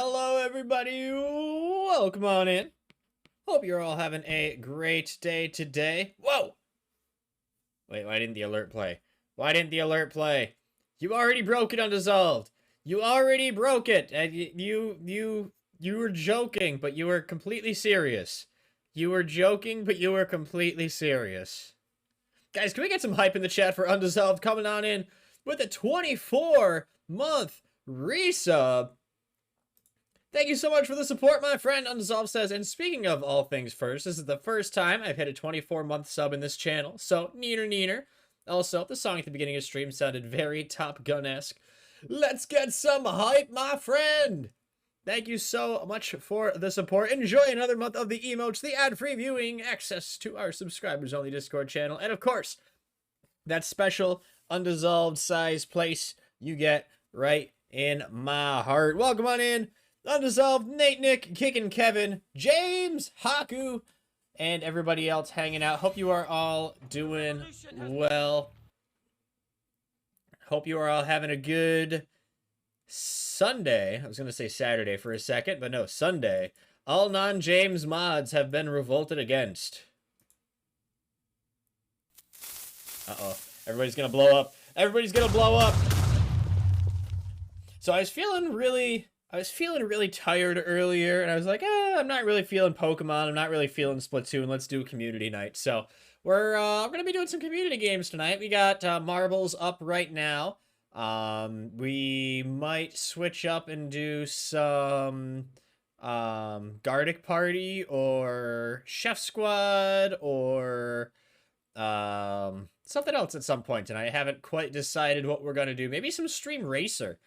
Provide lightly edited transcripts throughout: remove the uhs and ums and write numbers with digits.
Hello, everybody. Welcome on in. Hope you're all having a great day today. Whoa! Wait, why didn't the alert play? Why didn't the alert play? You already broke it, Undissolved. You already broke it. And you were joking, but you were completely serious. You were joking, but you were completely serious. Guys, can we get some hype in the chat for Undissolved coming on in with a 24-month resub? Thank you so much for the support, my friend, Undissolved says. And speaking of all things first, this is the first time I've hit a 24-month sub in this channel, so neener. Also, the song at the beginning of stream sounded very Top Gun-esque. Let's get some hype, my friend! Thank you so much for the support. Enjoy another month of the emotes, the ad-free viewing, access to our subscribers-only Discord channel, and of course, that special Undissolved size place you get right in my heart. Welcome on in, Undissolved, Nate, Nick, Kickin' Kevin, James, Haku, and everybody else hanging out. Hope you are all doing well. Hope you are all having a good Sunday. I was going to say Saturday for a second, but no, Sunday. All non-James mods have been revolted against. Uh-oh. Everybody's going to blow up. Everybody's going to blow up. So I was feeling really tired earlier, and I was like, I'm not really feeling Pokemon. I'm not really feeling Splatoon. Let's do community night. So we're going to be doing some community games tonight. We got Marbles up right now. We might switch up and do some Gartic Party or Chef Squad or something else at some point, and I haven't quite decided what we're going to do. Maybe some Stream Racer.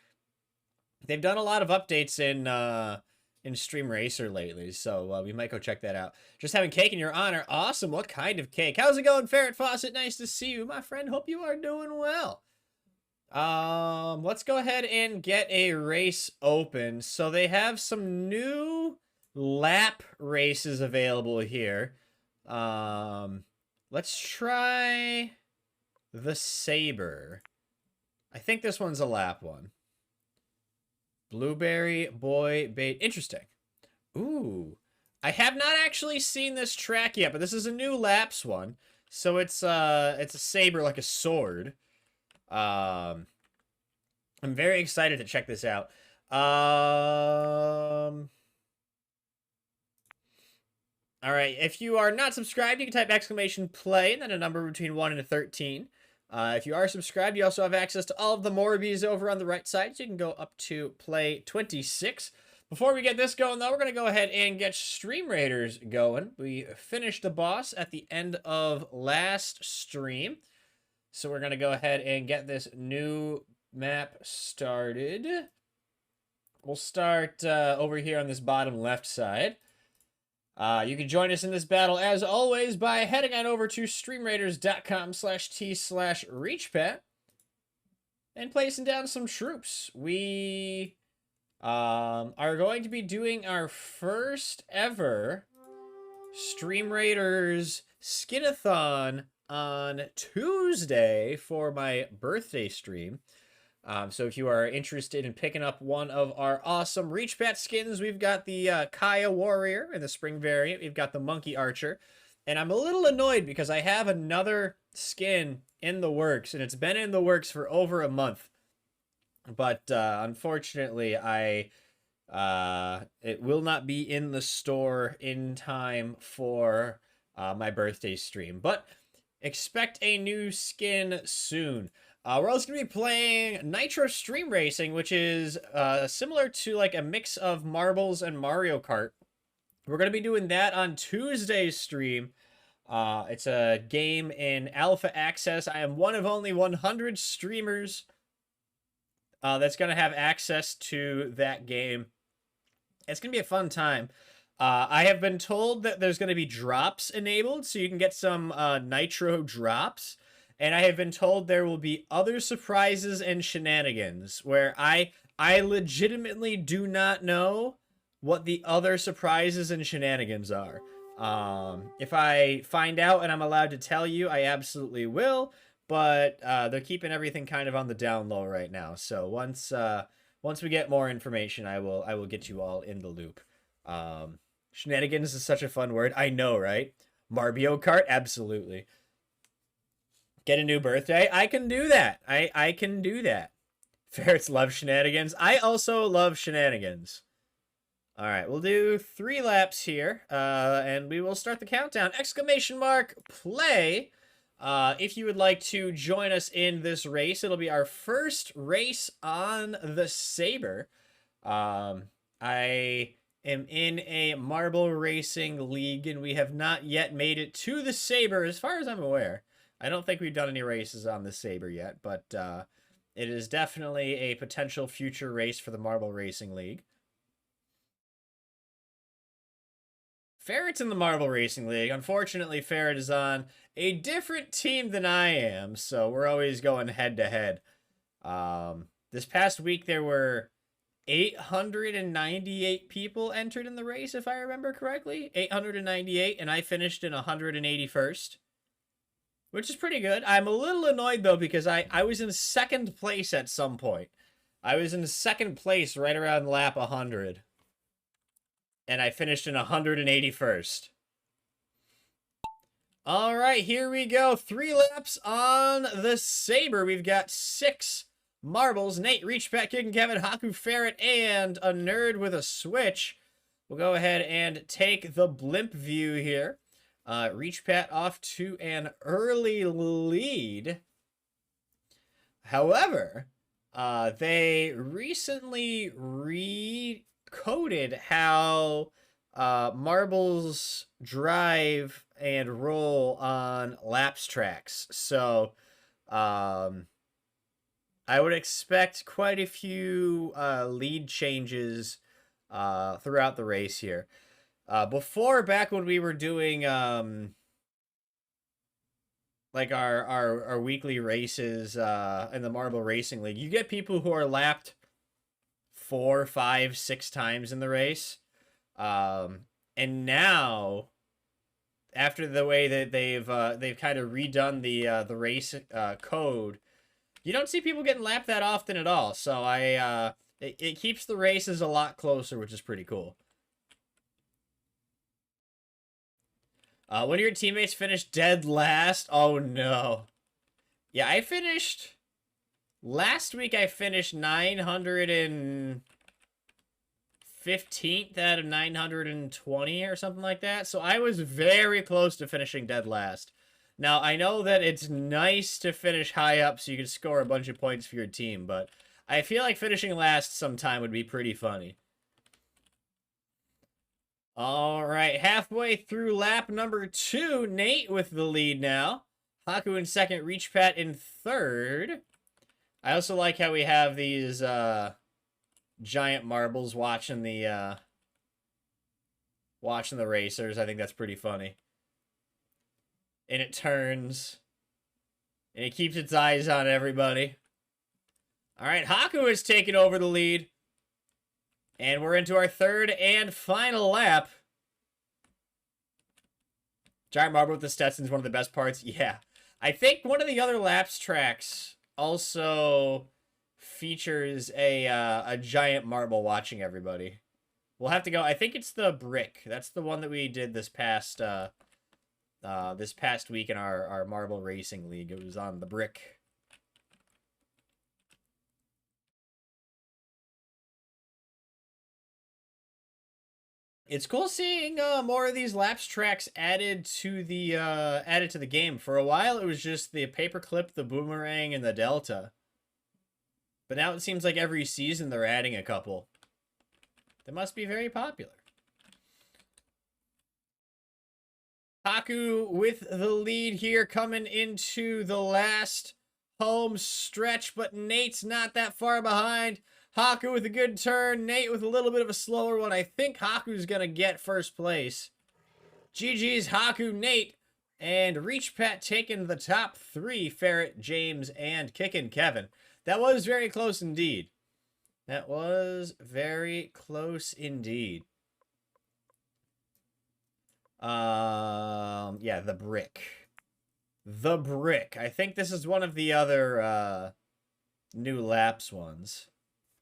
They've done a lot of updates in Stream Racer lately, so we might go check that out. Just having cake in your honor. Awesome. What kind of cake? How's it going, Ferret Fawcett? Nice to see you, my friend. Hope you are doing well. Let's go ahead and get a race open. So they have some new lap races available here. Let's try the Saber. I think this one's a lap one. Blueberry Boy Bait. Interesting. Ooh. I have not actually seen this track yet, but this is a new laps one. So it's a saber like a sword. I'm very excited to check this out. All right, if you are not subscribed, you can type !play and then a number between 1 and 13. If you are subscribed, you also have access to all of the Morbies over on the right side, so you can go up to play 26. Before we get this going, though, we're going to go ahead and get Stream Raiders going. We finished the boss at the end of last stream, so we're going to go ahead and get this new map started. We'll start over here on this bottom left side. You can join us in this battle, as always, by heading on over to streamraiders.com/t/reachpat and placing down some troops. We are going to be doing our first ever Stream Raiders Skinathon on Tuesday for my birthday stream. So if you are interested in picking up one of our awesome Reach Pat skins, we've got the Kaya Warrior in the spring variant. We've got the Monkey Archer. And I'm a little annoyed because I have another skin in the works, and it's been in the works for over a month. But unfortunately, it will not be in the store in time for my birthday stream. But expect a new skin soon. We're also going to be playing Nitro Stream Racing, which is similar to like a mix of Marbles and Mario Kart. We're going to be doing that on Tuesday's stream. It's a game in alpha access. I am one of only 100 streamers that's going to have access to that game. It's going to be a fun time. I have been told that there's going to be drops enabled, so you can get some Nitro drops. And I have been told there will be other surprises and shenanigans where I legitimately do not know what the other surprises and shenanigans are. If I find out and I'm allowed to tell you, I absolutely will. But they're keeping everything kind of on the down low right now. So once once we get more information, I will get you all in the loop. Shenanigans is such a fun word. I know, right? Mario Kart, absolutely. Get a new birthday. I can do that. I can do that. Ferrets love shenanigans. I also love shenanigans. All right, we'll do 3 laps here, and we will start the countdown. Exclamation mark, play. If you would like to join us in this race, it'll be our first race on the Saber. I am in a marble racing league, and we have not yet made it to the Saber, as far as I'm aware. I don't think we've done any races on the Saber yet, but it is definitely a potential future race for the Marble Racing League. Ferret's in the Marble Racing League. Unfortunately, Ferret is on a different team than I am, so we're always going head-to-head. This past week, there were 898 people entered in the race, if I remember correctly. 898, and I finished in 181st, which is pretty good. I'm a little annoyed, though, because I was in 2nd place at some point. I was in 2nd place right around lap 100. And I finished in 181st. All right, here we go. 3 laps on the Saber. We've got 6 marbles. Nate, Reach, Pat, Kid, and Kevin, Haku, Ferret, and a nerd with a Switch. We'll go ahead and take the blimp view here. Reach Pat off to an early lead. However, they recently coded how marbles drive and roll on laps tracks. So I would expect quite a few lead changes throughout the race here. Back when we were doing like our weekly races in the Marble Racing League, you get people who are lapped 4, 5, 6 times in the race. And now, after the way that they've kind of redone the race code, you don't see people getting lapped that often at all. So it keeps the races a lot closer, which is pretty cool. One of your teammates finished dead last. Oh no. Yeah, I finished. Last week I finished 915th out of 920 or something like that. So I was very close to finishing dead last. Now, I know that it's nice to finish high up so you can score a bunch of points for your team, but I feel like finishing last sometime would be pretty funny. All right, halfway through lap number 2, Nate with the lead now. Haku in 2nd, Reach Pat in 3rd. I also like how we have these giant marbles watching the racers. I think that's pretty funny. And it turns. And it keeps its eyes on everybody. All right, Haku has taken over the lead. And we're into our 3rd and final lap. Giant marble with the Stetson is one of the best parts. Yeah. I think one of the other laps tracks also features a giant marble watching everybody. We'll have to go. I think it's the brick. That's the one that we did this past week in our Marble Racing League. It was on the brick. It's cool seeing more of these laps tracks added to the game. For a while, it was just the paperclip, the boomerang, and the delta. But now it seems like every season they're adding a couple. They must be very popular. Haku with the lead here coming into the last home stretch, but Nate's not that far behind. Haku with a good turn. Nate with a little bit of a slower one. I think Haku's going to get first place. GG's Haku, Nate, and Reach Pat taking the top 3. Ferret, James, and Kickin' Kevin. That was very close indeed. That was very close indeed. Yeah, the brick. The brick. I think this is one of the other new laps ones.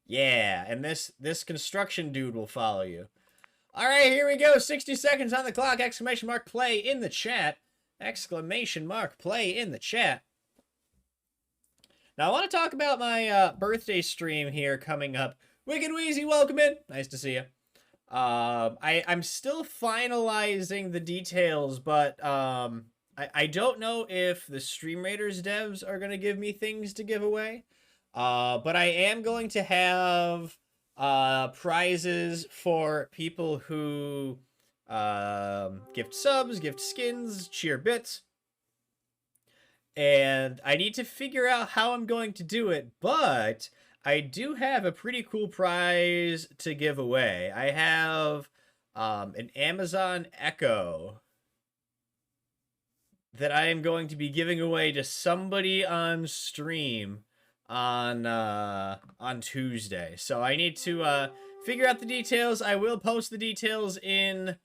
Yeah, and this construction dude will follow you. All right, here we go. 60 seconds on the clock. Exclamation mark play in the chat. Exclamation mark play in the chat. Now, I want to talk about my birthday stream here coming up. Wicked Wheezy, welcome in. Nice to see you. I'm still finalizing the details, but I don't know if the Stream Raiders devs are going to give me things to give away. But I am going to have prizes for people who gift subs, gift skins, cheer bits. And I need to figure out how I'm going to do it, but I do have a pretty cool prize to give away. I have an Amazon Echo that I am going to be giving away to somebody on stream on Tuesday. So I need to figure out the details. I will post the details in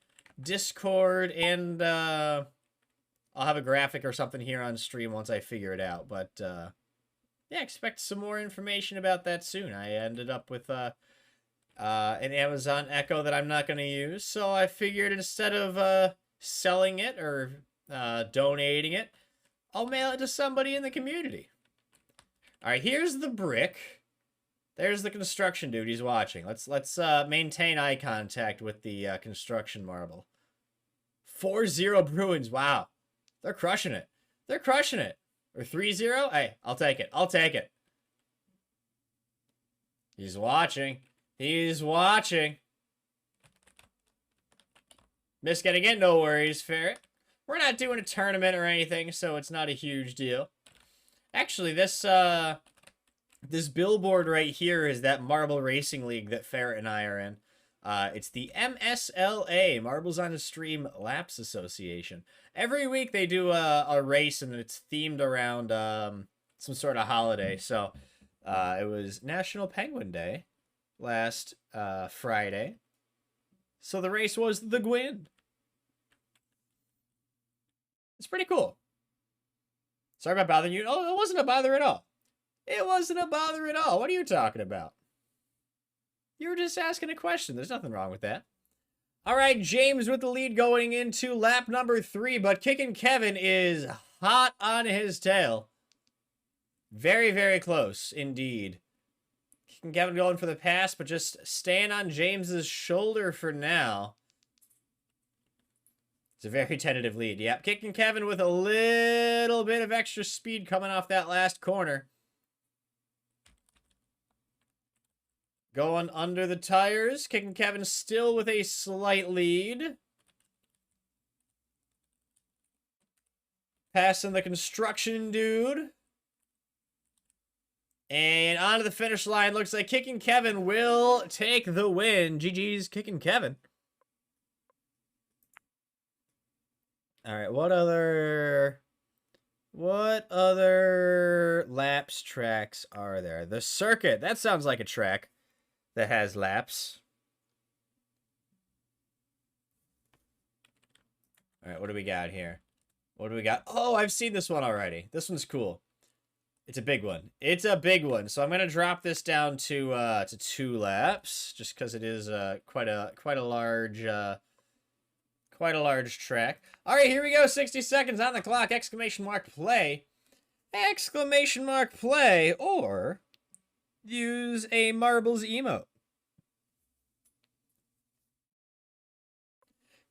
Discord, and I'll have a graphic or something here on stream once I figure it out. But yeah, expect some more information about that soon. I ended up with an Amazon Echo that I'm not going to use, so I figured instead of selling it or donating it, I'll mail it to somebody in the community. All right, here's the brick. There's the construction dude. He's watching. Let's maintain eye contact with the construction marble. 4-0 Bruins. Wow. They're crushing it. They're crushing it. Or 3-0? Hey, I'll take it. I'll take it. He's watching. He's watching. Missed getting in. No worries, Ferret. We're not doing a tournament or anything, so it's not a huge deal. Actually, this billboard right here is that Marble Racing League that Ferret and I are in. It's the MSLA, Marbles on a Stream Laps Association. Every week they do a race, and it's themed around some sort of holiday. So it was National Penguin Day last Friday. So the race was the Gwyn. It's pretty cool. Sorry about bothering you. Oh, it wasn't a bother at all. It wasn't a bother at all. What are you talking about? You were just asking a question. There's nothing wrong with that. All right, James with the lead going into lap number 3, but Kickin' Kevin is hot on his tail. Very, very close indeed. Kickin' Kevin going for the pass, but just staying on James's shoulder for now. It's a very tentative lead. Yep, Kickin' Kevin with a little bit of extra speed coming off that last corner. Going under the tires. Kickin' Kevin still with a slight lead. Passing the construction dude. And onto the finish line. Looks like Kickin' Kevin will take the win. GG's Kickin' Kevin. All right, what other laps tracks are there? The circuit. That sounds like a track that has laps. All right, what do we got here? What do we got? Oh, I've seen this one already. This one's cool. It's a big one. It's a big one. So I'm gonna drop this down to 2 laps, just because it is quite a large track. All right, here we go. 60 seconds on the clock. Exclamation mark play. Exclamation mark play, or use a Marbles emote.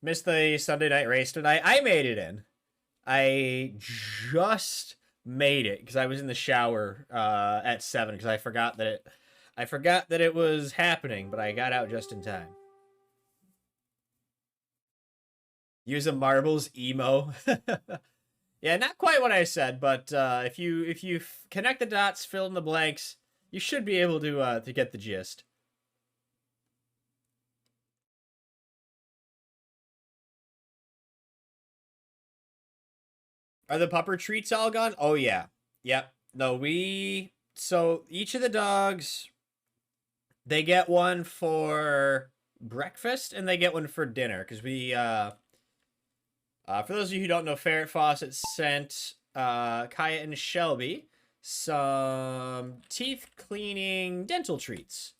Missed the Sunday night race tonight. I made it in. I just made it because I was in the shower at 7 because I forgot that it was happening, but I got out just in time. Use a Marbles emo. Yeah, not quite what I said, but if you connect the dots, fill in the blanks, you should be able to get the gist. Are the pupper treats all gone? Oh yeah. Yep. No, so each of the dogs, they get one for breakfast and they get one for dinner because we for those of you who don't know, Ferret Fawcett sent Kaya and Shelby some teeth cleaning dental treats.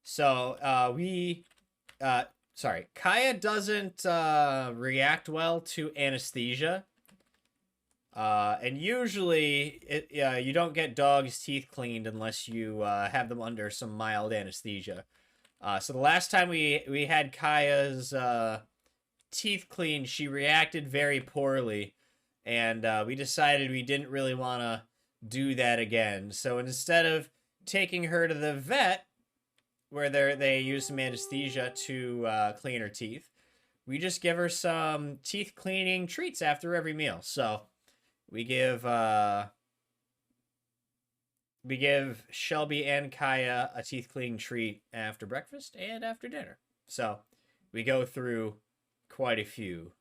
So sorry, Kaya doesn't react well to anesthesia. And usually, you don't get dogs' teeth cleaned unless you have them under some mild anesthesia. So the last time we had Kaya's teeth cleaned, she reacted very poorly, and we decided we didn't really want to do that again. So instead of taking her to the vet, where they use some anesthesia to clean her teeth, we just give her some teeth cleaning treats after every meal. So we give Shelby and Kaya a teeth cleaning treat after breakfast and after dinner. So we go through quite a few.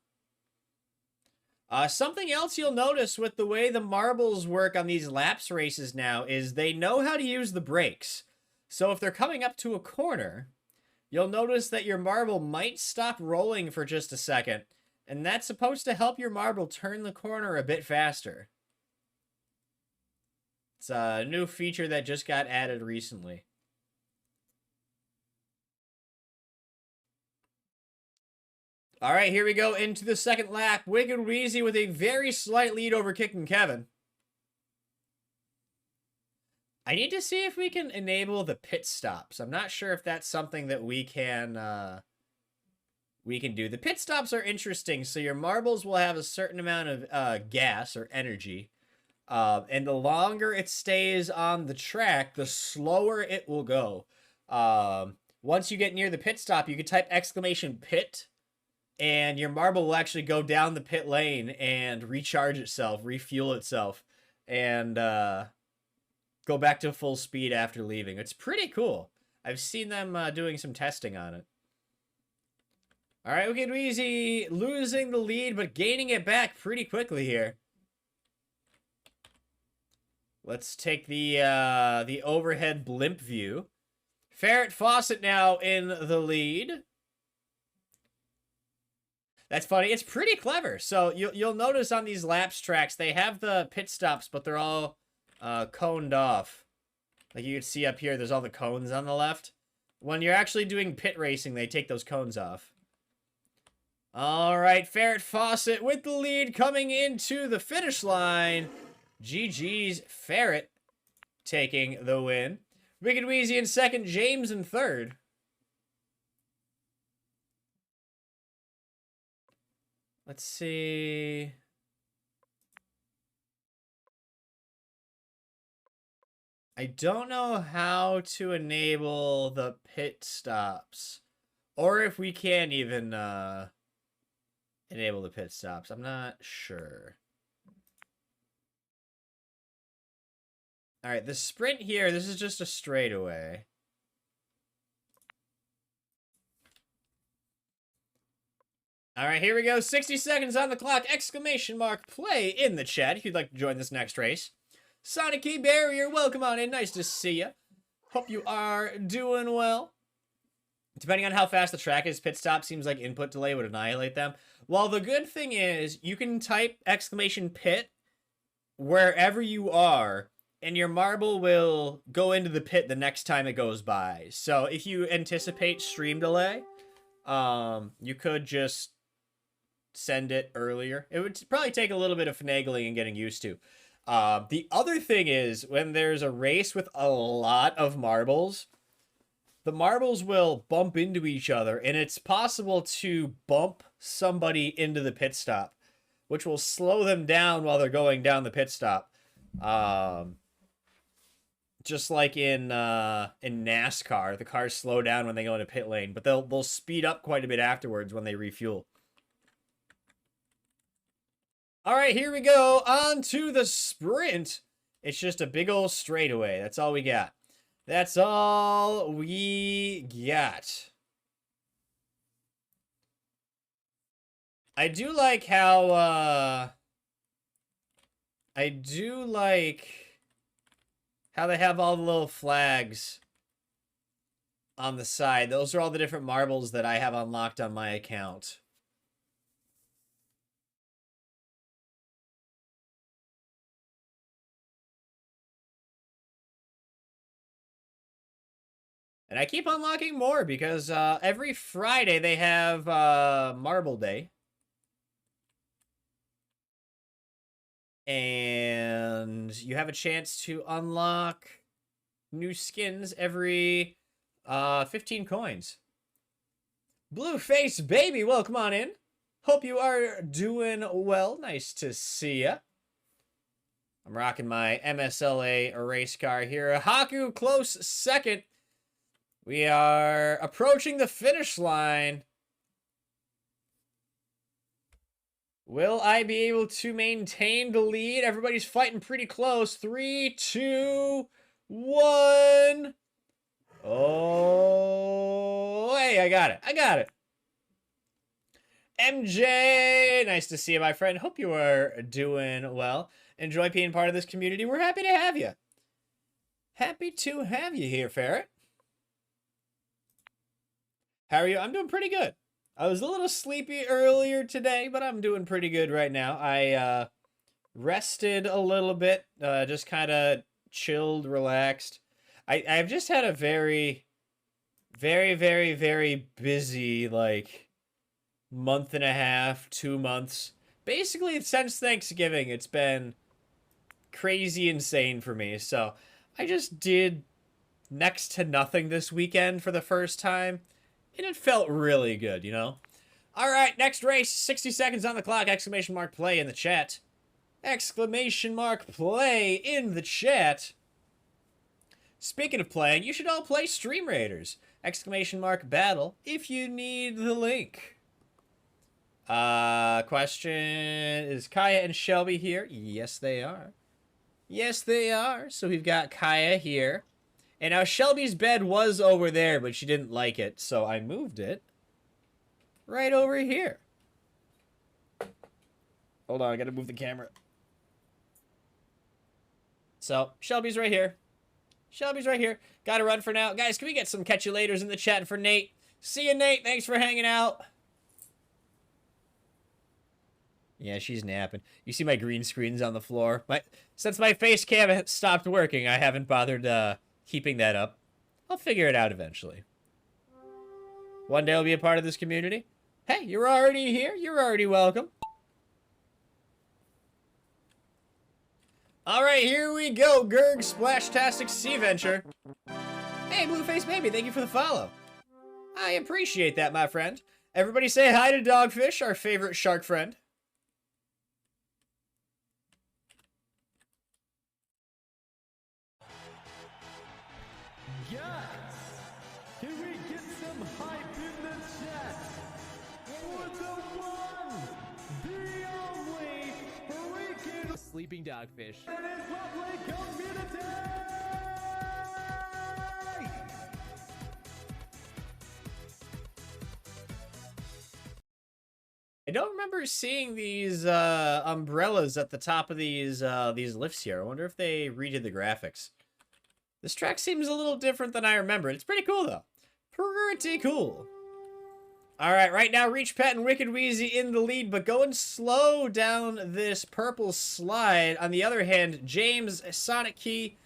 Something else you'll notice with the way the marbles work on these laps races now is they know how to use the brakes. So if they're coming up to a corner, you'll notice that your marble might stop rolling for just a second, and that's supposed to help your marble turn the corner a bit faster. It's a new feature that just got added recently. All right, here we go into the second lap. Wicked Wheezy with a very slight lead over Kickin' Kevin. I need to see if we can enable the pit stops. I'm not sure if that's something that we can do. The pit stops are interesting. So your marbles will have a certain amount of gas or energy. And the longer it stays on the track, the slower it will go. Once you get near the pit stop, you can type !pit, and your marble will actually go down the pit lane and recharge itself, refuel itself, and go back to full speed after leaving. It's pretty cool. I've seen them doing some testing on it. All right, Wicked Wheezy losing the lead, but gaining it back pretty quickly here. Let's take the overhead blimp view. Farrah Fawcett now in the lead. That's funny. It's pretty clever. So you'll notice on these laps tracks, they have the pit stops, but they're all coned off. Like you can see up here, there's all the cones on the left. When you're actually doing pit racing, they take those cones off. All right, Farrah Fawcett with the lead coming into the finish line. GG's Farrah taking the win. Wicked Wheezy in second, James in third. Let's see. I don't know how to enable the pit stops. Or if we can even enable the pit stops. I'm not sure. All right, the sprint here, this is just a straightaway. All right, here we go. 60 seconds on the clock. ! Play in the chat if you'd like to join this next race. Sonic Key Barrier, welcome on in. Nice to see you. Hope you are doing well. Depending on how fast the track is, pit stop seems like input delay would annihilate them. Well, the good thing is you can type !pit wherever you are, and your marble will go into the pit the next time it goes by. So if you anticipate stream delay, you could just send it earlier. It would probably take a little bit of finagling and getting used to. The other thing is when there's a race with a lot of marbles, the marbles will bump into each other, and it's possible to bump somebody into the pit stop, which will slow them down while they're going down the pit stop. Just like in NASCAR, the cars slow down when they go into pit lane, but they'll speed up quite a bit afterwards when they refuel. All right, here we go. On to the sprint. It's just a big old straightaway. That's all we got. That's all we got. I do like how, how they have all the little flags on the side. Those are all the different marbles that I have unlocked on my account. And I keep unlocking more because every Friday they have Marble Day. And you have a chance to unlock new skins every 15 coins. Blueface Baby, welcome on in. Hope you are doing well. Nice to see ya. I'm rocking my MSLA race car here. Haku close second. We are approaching the finish line. Will I be able to maintain the lead? Everybody's fighting pretty close. 3, 2, 1. Oh, hey, I got it. I got it. MJ, nice to see you, my friend. Hope you are doing well. Enjoy being part of this community. We're happy to have you. Happy to have you here, Ferret. How are you? I'm doing pretty good. I was a little sleepy earlier today, but I'm doing pretty good right now. I rested a little bit, just kind of chilled, relaxed. I've just had a very, very busy, like, month and a half, 2 months. Basically, since Thanksgiving, it's been crazy insane for me. So I just did next to nothing this weekend for the first time. And it felt really good, you know? All right, next race. 60 seconds on the clock. Exclamation mark play in the chat. Exclamation mark play in the chat. Speaking of playing, you should all play Stream Raiders. Exclamation mark battle if you need the link. Question, is Kaya and Shelby here? Yes, they are. Yes, they are. So we've got Kaya here. And now Shelby's bed was over there, but she didn't like it, so I moved it right over here. Hold on, I gotta move the camera. So, Shelby's right here. Shelby's right here. Gotta run for now. Guys, can we get some catch you laters in the chat for Nate? See you, Nate. Thanks for hanging out. Yeah, she's napping. You see my green screens on the floor? Since my face cam stopped working, I haven't bothered keeping that up. I'll figure it out eventually. One day I'll be a part of this community. Hey, you're already here. You're already welcome. All right, here we go. Gurg Splashtastic Sea Venture. Hey, Blueface Baby, thank you for the follow. I appreciate that, my friend. Everybody say hi to Dogfish, our favorite shark friend. Sleeping Dogfish. I don't remember seeing these umbrellas at the top of these lifts here. I wonder if they redid the graphics. This track seems a little different than I remember. It's pretty cool though. Pretty cool. All right, right now, Reach Pet and Wicked Wheezy in the lead, but going slow down this purple slide. On the other hand, James, Sonic Key,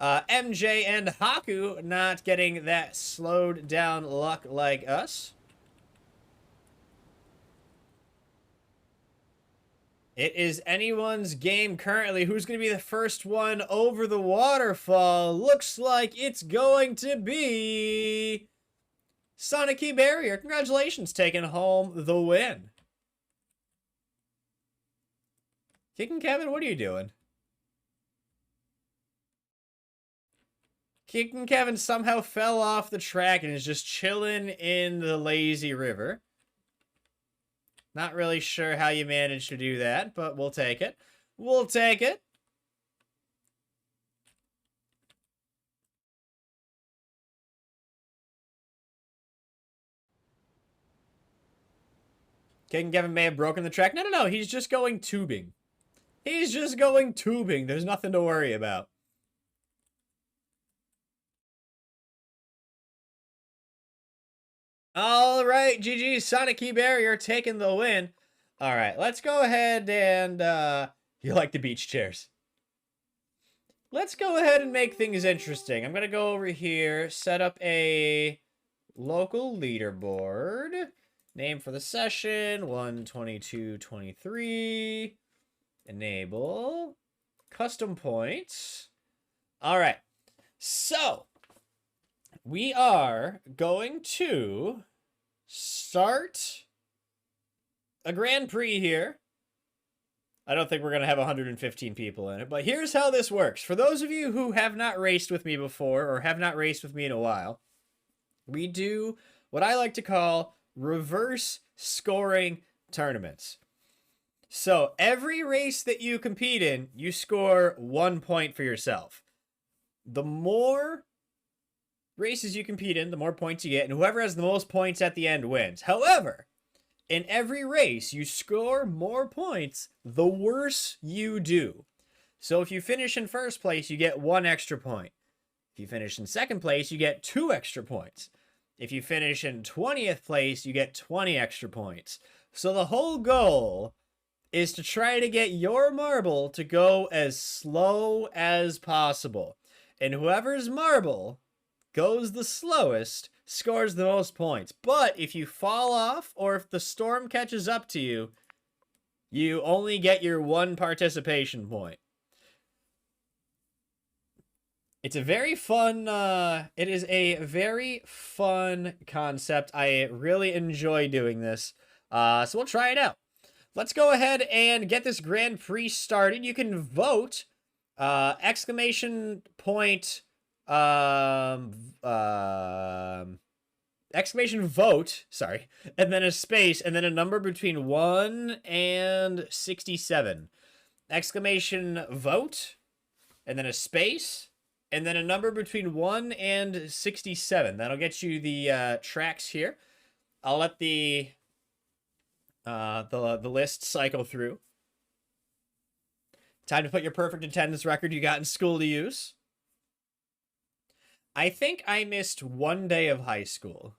MJ, and Haku not getting that slowed down luck like us. It is anyone's game currently. Who's going to be the first one over the waterfall? Looks like it's going to be Sonic Key Barrier. Congratulations, taking home the win. Kicking Kevin, what are you doing? Kicking Kevin somehow fell off the track and is just chilling in the lazy river. Not really sure how you managed to do that, but we'll take it. We'll take it. King Kevin may have broken the track. No. He's just going tubing. He's just going tubing. There's nothing to worry about. All right, GG. Sonic Key Barrier taking the win. All right, let's go ahead and... you like the beach chairs. let's go ahead and make things interesting. I'm going to go over here, set up a local leaderboard. Name for the session, 12223. Enable. Custom points. All right. So, we are going to start a Grand Prix here. I don't think we're going to have 115 people in it, but here's how this works. For those of you who have not raced with me before or have not raced with me in a while, we do what I like to call reverse scoring tournaments. So every race that you compete in, you score 1 point for yourself. The more races you compete in, the more points you get, and whoever has the most points at the end wins. However, in every race, you score more points the worse you do. So if you finish in first place, you get 1 extra point. If you finish in second place, you get 2 extra points. If you finish in 20th place, you get 20 extra points. So the whole goal is to try to get your marble to go as slow as possible. And whoever's marble goes the slowest scores the most points. But if you fall off or if the storm catches up to you, you only get your 1 participation point. It's a very fun, it is a very fun concept. I really enjoy doing this. So we'll try it out. Let's go ahead and get this Grand Prix started. You can vote, exclamation point, exclamation vote, sorry, and then a space, and then a number between 1 and 67. Exclamation vote, and then a space, and then a number between 1 and 67. That'll get you the tracks here. I'll let the list cycle through. Time to put your perfect attendance record you got in school to use. I think I missed 1 day of high school.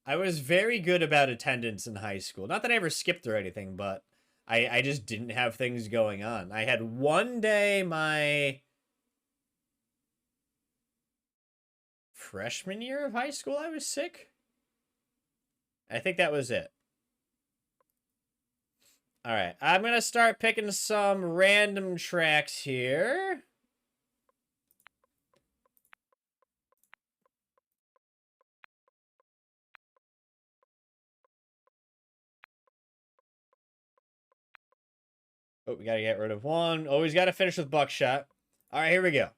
I was very good about attendance in high school. Not that I ever skipped or anything, but I just didn't have things going on. I had 1 day my freshman year of high school I was sick. I think that was it. All right, I'm going to start picking some random tracks here. Oh, we got to get rid of 1. Always got to finish with buckshot. All right, here we go.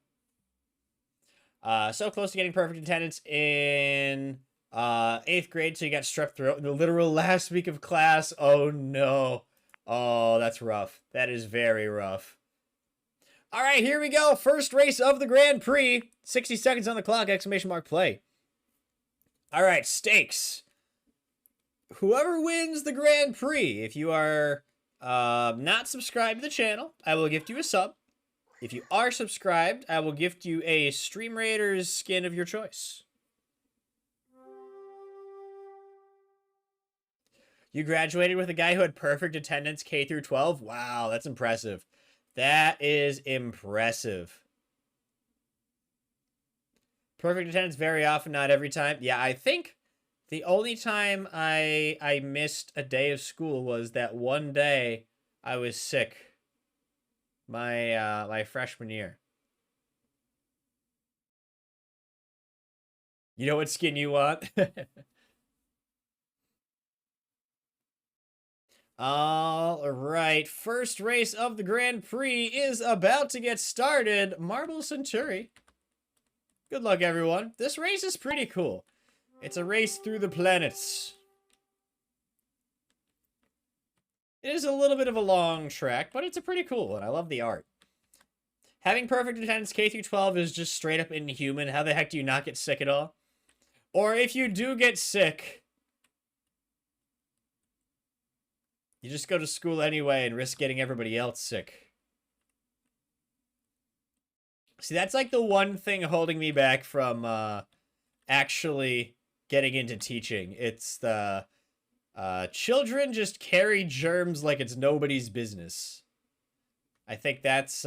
So close to getting perfect attendance in 8th grade, so you got strep throat in the literal last week of class. Oh, no. Oh, that's rough. That is very rough. All right, here we go. First race of the Grand Prix. 60 seconds on the clock, exclamation mark play. All right, stakes. Whoever wins the Grand Prix, if you are not subscribed to the channel, I will gift you a sub. If you are subscribed, I will gift you a Stream Raiders skin of your choice. You graduated with a guy who had perfect attendance K through 12? Wow, that's impressive. That is impressive. Perfect attendance very often, not every time. Yeah, I think the only time I missed a day of school was that 1 day I was sick. My freshman year. You know what skin you want? All right, first race of the Grand Prix is about to get started. Marble Centuri. Good luck, everyone. This race is pretty cool. It's a race through the planets. It is a little bit of a long track, but it's a pretty cool one. I love the art. Having perfect attendance K through 12 is just straight up inhuman. How the heck do you not get sick at all? Or if you do get sick, you just go to school anyway and risk getting everybody else sick. See, that's like the one thing holding me back from actually getting into teaching. It's the children just carry germs like it's nobody's business. I think that's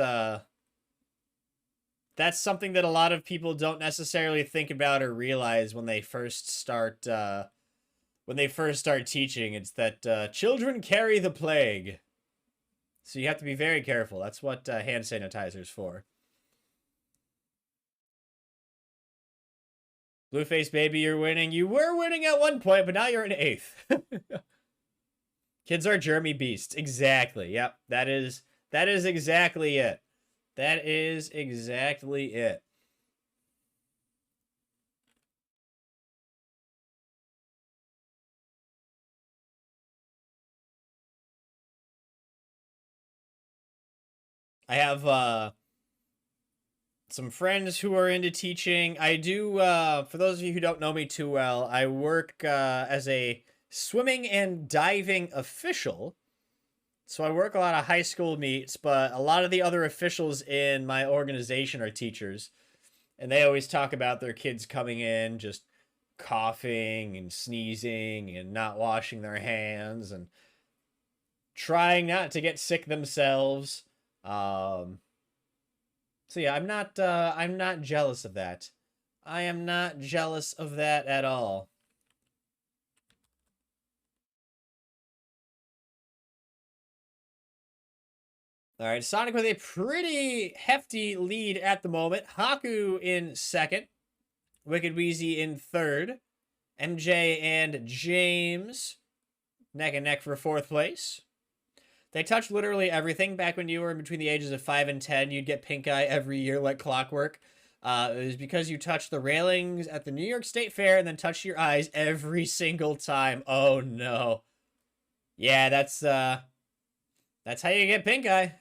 that's something that a lot of people don't necessarily think about or realize when they first start teaching. It's that children carry the plague. So you have to be very careful. That's what hand sanitizer's for. Blueface baby, you're winning. You were winning at one point, but now you're in 8th. Kids are germy beasts. Exactly. Yep. That is exactly it. That is exactly it. I have some friends who are into teaching. I do, for those of you who don't know me too well, I work as a swimming and diving official. So I work a lot of high school meets, but a lot of the other officials in my organization are teachers. And they always talk about their kids coming in just coughing and sneezing and not washing their hands and trying not to get sick themselves. So yeah, I'm not jealous of that. I am not jealous of that at all. All right, Sonic with a pretty hefty lead at the moment. Haku in 2nd. Wicked Wheezy in 3rd. MJ and James neck and neck for 4th place. They touch literally everything. Back when you were in between the ages of 5 and 10, you'd get pink eye every year like clockwork. It was because you touched the railings at the New York State Fair and then touched your eyes every single time. Oh no. Yeah, that's how you get pink eye.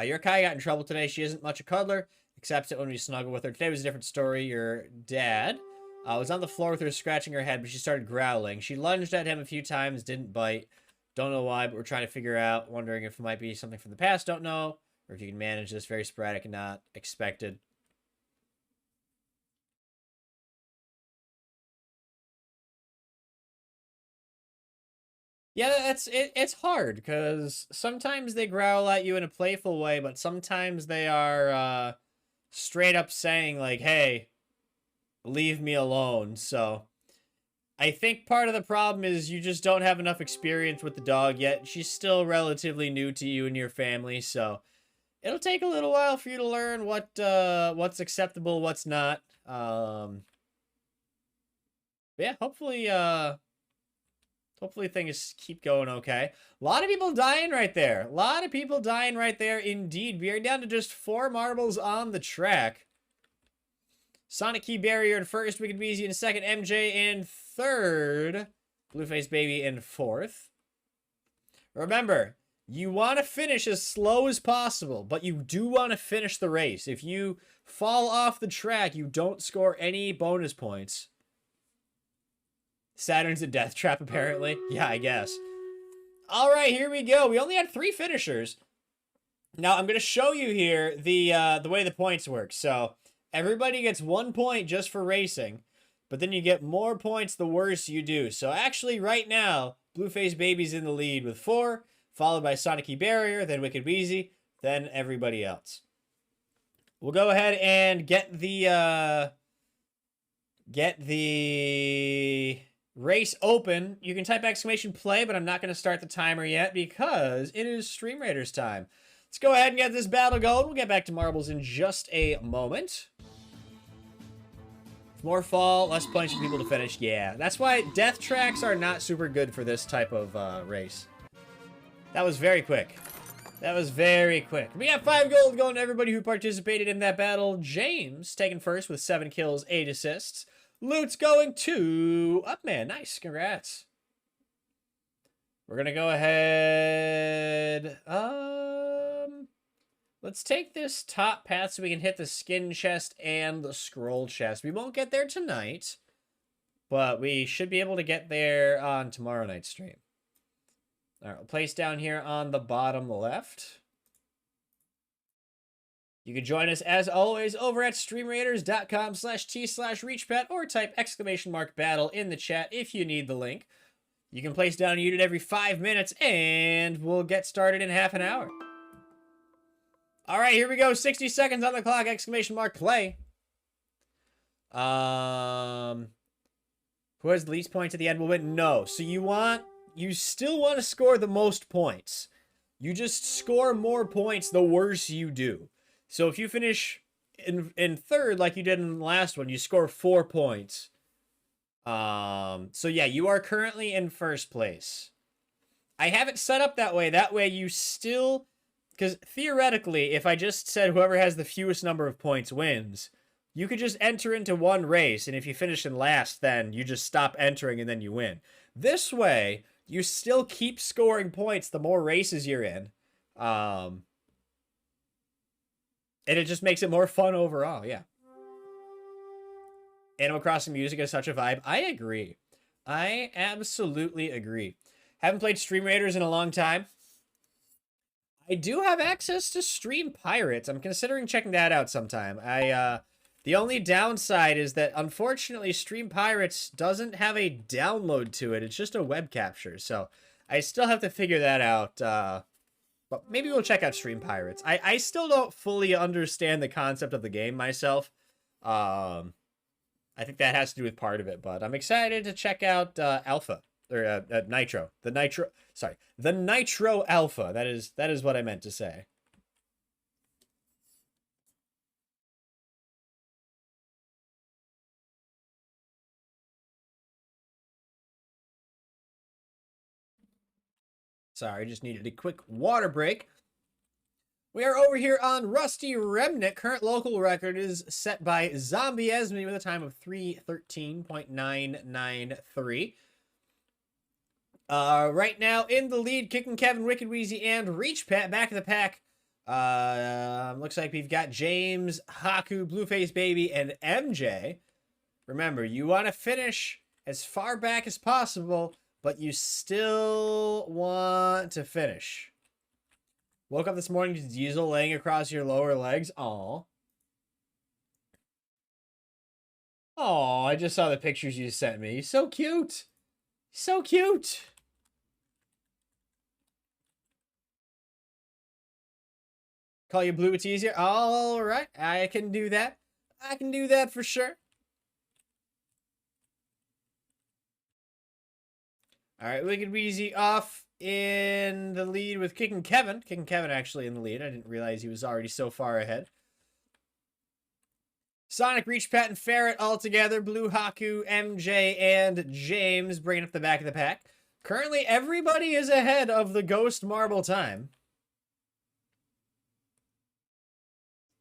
Your Kai got in trouble today. She isn't much a cuddler, accepts it when we snuggle with her. Today was a different story. Your dad was on the floor with her scratching her head, but she started growling. She lunged at him a few times, didn't bite. Don't know why, but we're trying to figure out, wondering if it might be something from the past, don't know. Or if you can manage this, very sporadic and not expected. Yeah, it's hard, because sometimes they growl at you in a playful way, but sometimes they are straight up saying, like, hey, leave me alone. So I think part of the problem is you just don't have enough experience with the dog yet. She's still relatively new to you and your family, so it'll take a little while for you to learn what's acceptable, what's not. Yeah, hopefully things keep going okay. A lot of people dying right there. A lot of people dying right there indeed. We are down to just 4 marbles on the track. Sonic Key Barrier in 1st, Wicked Wheezy in 2nd, MJ in 3rd, Blueface Baby in 4th. Remember, you want to finish as slow as possible, but you do want to finish the race. If you fall off the track, you don't score any bonus points. Saturn's a death trap, apparently. Yeah, I guess. All right, here we go. We only had 3 finishers. Now, I'm going to show you here the way the points work. So, everybody gets 1 point just for racing, but then you get more points the worse you do. So, actually, right now, Blueface Baby's in the lead with 4, followed by Sonic Key Barrier, then Wicked Wheezy, then everybody else. We'll go ahead and get the race open. You can type exclamation play, but I'm not going to start the timer yet because it is Stream Raiders time. Let's go ahead and get this battle going. We'll get back to marbles in just a moment. More fall, less points for people to finish. Yeah, that's why death tracks are not super good for this type of race. That was very quick. That was very quick. We got 5 gold going to everybody who participated in that battle. James taking first with 7 kills, 8 assists. Loot's going to Upman. Nice. Congrats. We're going to go ahead. Let's take this top path so we can hit the skin chest and the scroll chest. We won't get there tonight, but we should be able to get there on tomorrow night's stream. All right, we'll place down here on the bottom left. You can join us, as always, over at streamraiders.com/t/reachpet or type !battle in the chat if you need the link. You can place down a unit every 5 minutes, and we'll get started in half an hour. All right, here we go. 60 seconds on the clock. Exclamation mark play. Who has the least points at the end will win? No. So you still want to score the most points. You just score more points the worse you do. So if you finish in third like you did in the last one, you score 4 points. So yeah, you are currently in first place. I have it set up that way. That way you still, because theoretically, if I just said whoever has the fewest number of points wins, you could just enter into one race, and if you finish in last, then you just stop entering and then you win. This way, you still keep scoring points the more races you're in. And it just makes it more fun overall, yeah. Animal Crossing music is such a vibe. I agree. I absolutely agree. Haven't played Stream Raiders in a long time. I do have access to Stream Pirates. I'm considering checking that out sometime. The only downside is that, unfortunately, Stream Pirates doesn't have a download to it. It's just a web capture, so I still have to figure that out. But maybe we'll check out Stream Pirates. I still don't fully understand the concept of the game myself. I think that has to do with part of it, but I'm excited to check out Alpha. Or Nitro. The Nitro Alpha. That is what I meant to say. Sorry, just needed a quick water break. We are over here on Rusty Remnant. Current local record is set by Zombie Esme with a time of 3:13.993. Right now in the lead, Kicking Kevin, Wicked Wheezy, and Reach Pat back in the pack. Looks like we've got James, Haku, Blueface Baby, and MJ. Remember, you want to finish as far back as possible, but you still want to finish. Woke up this morning to Diesel laying across your lower legs. Aw. Aw, I just saw the pictures you sent me. So cute. So cute. Call you Blue, it's easier. All right, I can do that. I can do that for sure. All right, Wicked Wheezy off in the lead with Kicking Kevin. Kicking Kevin actually in the lead. I didn't realize he was already so far ahead. Sonic, Reach, Pat, and Ferret all together. Blue, Haku, MJ, and James bringing up the back of the pack. Currently, everybody is ahead of the Ghost Marble time.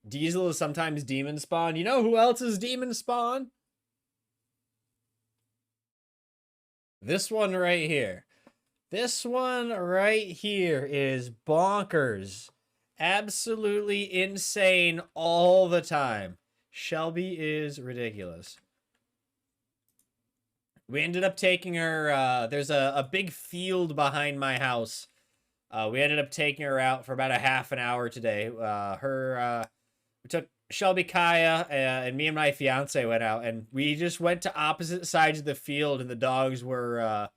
Diesel is sometimes Demon Spawn. You know who else is Demon Spawn? This one right here. This one right here is bonkers. Absolutely insane all the time. Shelby is ridiculous. We ended up taking her, there's a big field behind my house. We ended up taking her out for about a half an hour today. We took Shelby, Kaya, and me and my fiance went out, and we just went to opposite sides of the field, and the dogs were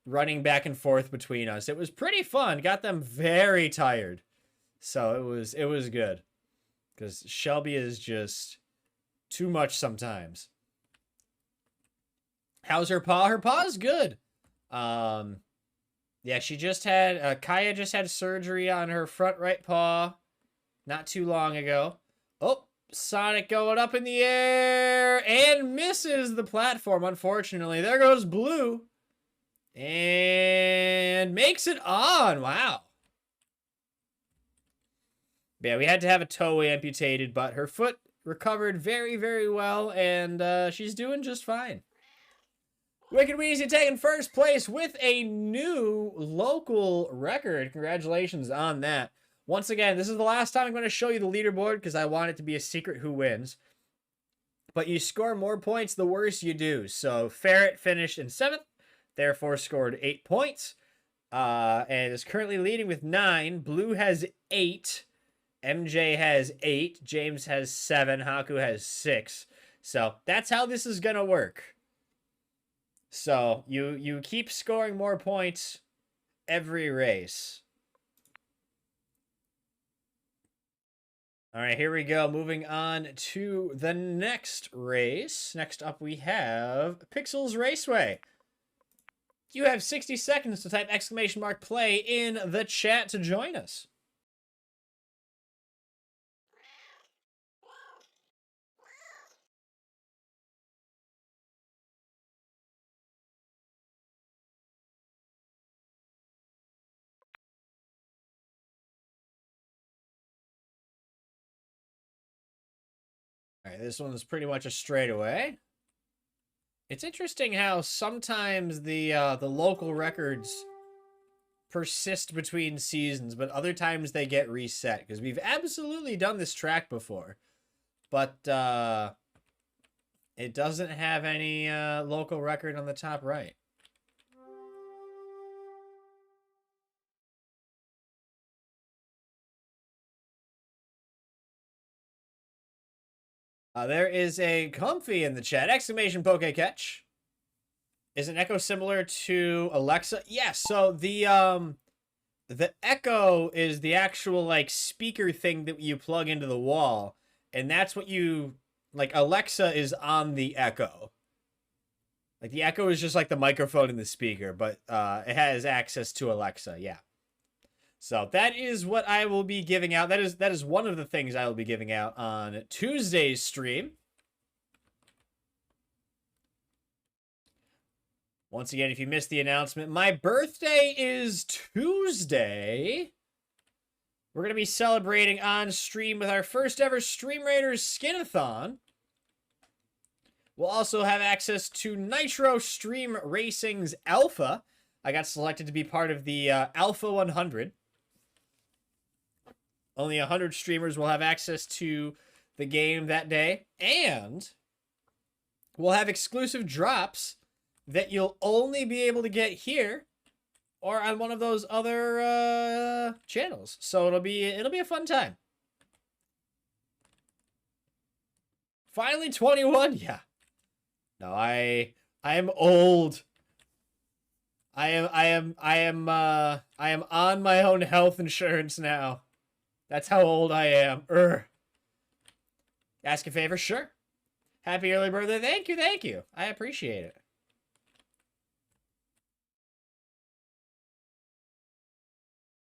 running back and forth between us. It was pretty fun. Got them very tired. So it was good. Because Shelby is just too much sometimes. How's her paw? Her paw's good. Yeah, she just had, Kaya just had surgery on her front right paw not too long ago. Oh, Sonic going up in the air and misses the platform, unfortunately. There goes Blue. And makes it on. Wow. Yeah, we had to have a toe amputated, but her foot recovered very, very well, and she's doing just fine. Wicked Wheezy taking first place with a new local record. Congratulations on that. Once again, this is the last time I'm going to show you the leaderboard because I want it to be a secret who wins. But you score more points the worse you do. So Ferret finished in 7th, therefore scored 8 points. And is currently leading with 9. Blue has 8. MJ has 8. James has 7. Haku has 6. So that's how this is going to work. So you keep scoring more points every race. All right, here we go. Moving on to the next race. Next up, we have Pixels Raceway. You have 60 seconds to type !play in the chat to join us. All right, this one's pretty much a straightaway. It's interesting how sometimes the local records persist between seasons, but other times they get reset, because we've absolutely done this track before, but it doesn't have any local record on the top right. There is a Comfy in the chat. !Poke Catch. Is an Echo similar to Alexa? Yes. So the Echo is the actual like speaker thing that you plug into the wall, and that's what you like. Alexa is on the Echo. Like the Echo is just like the microphone in the speaker, but it has access to Alexa. Yeah. So that is what I will be giving out. That is one of the things I will be giving out on Tuesday's stream. Once again, if you missed the announcement, my birthday is Tuesday. We're going to be celebrating on stream with our first ever Stream Raiders Skinathon. We'll also have access to Nitro Stream Racing's Alpha. I got selected to be part of the Alpha 100. Only 100 streamers will have access to the game that day. And we'll have exclusive drops that you'll only be able to get here or on one of those other channels. So it'll be a fun time. Finally 21? Yeah. No, I am old. I am on my own health insurance now. That's how old I am. Ask a favor? Sure. Happy early birthday. Thank you, thank you. I appreciate it.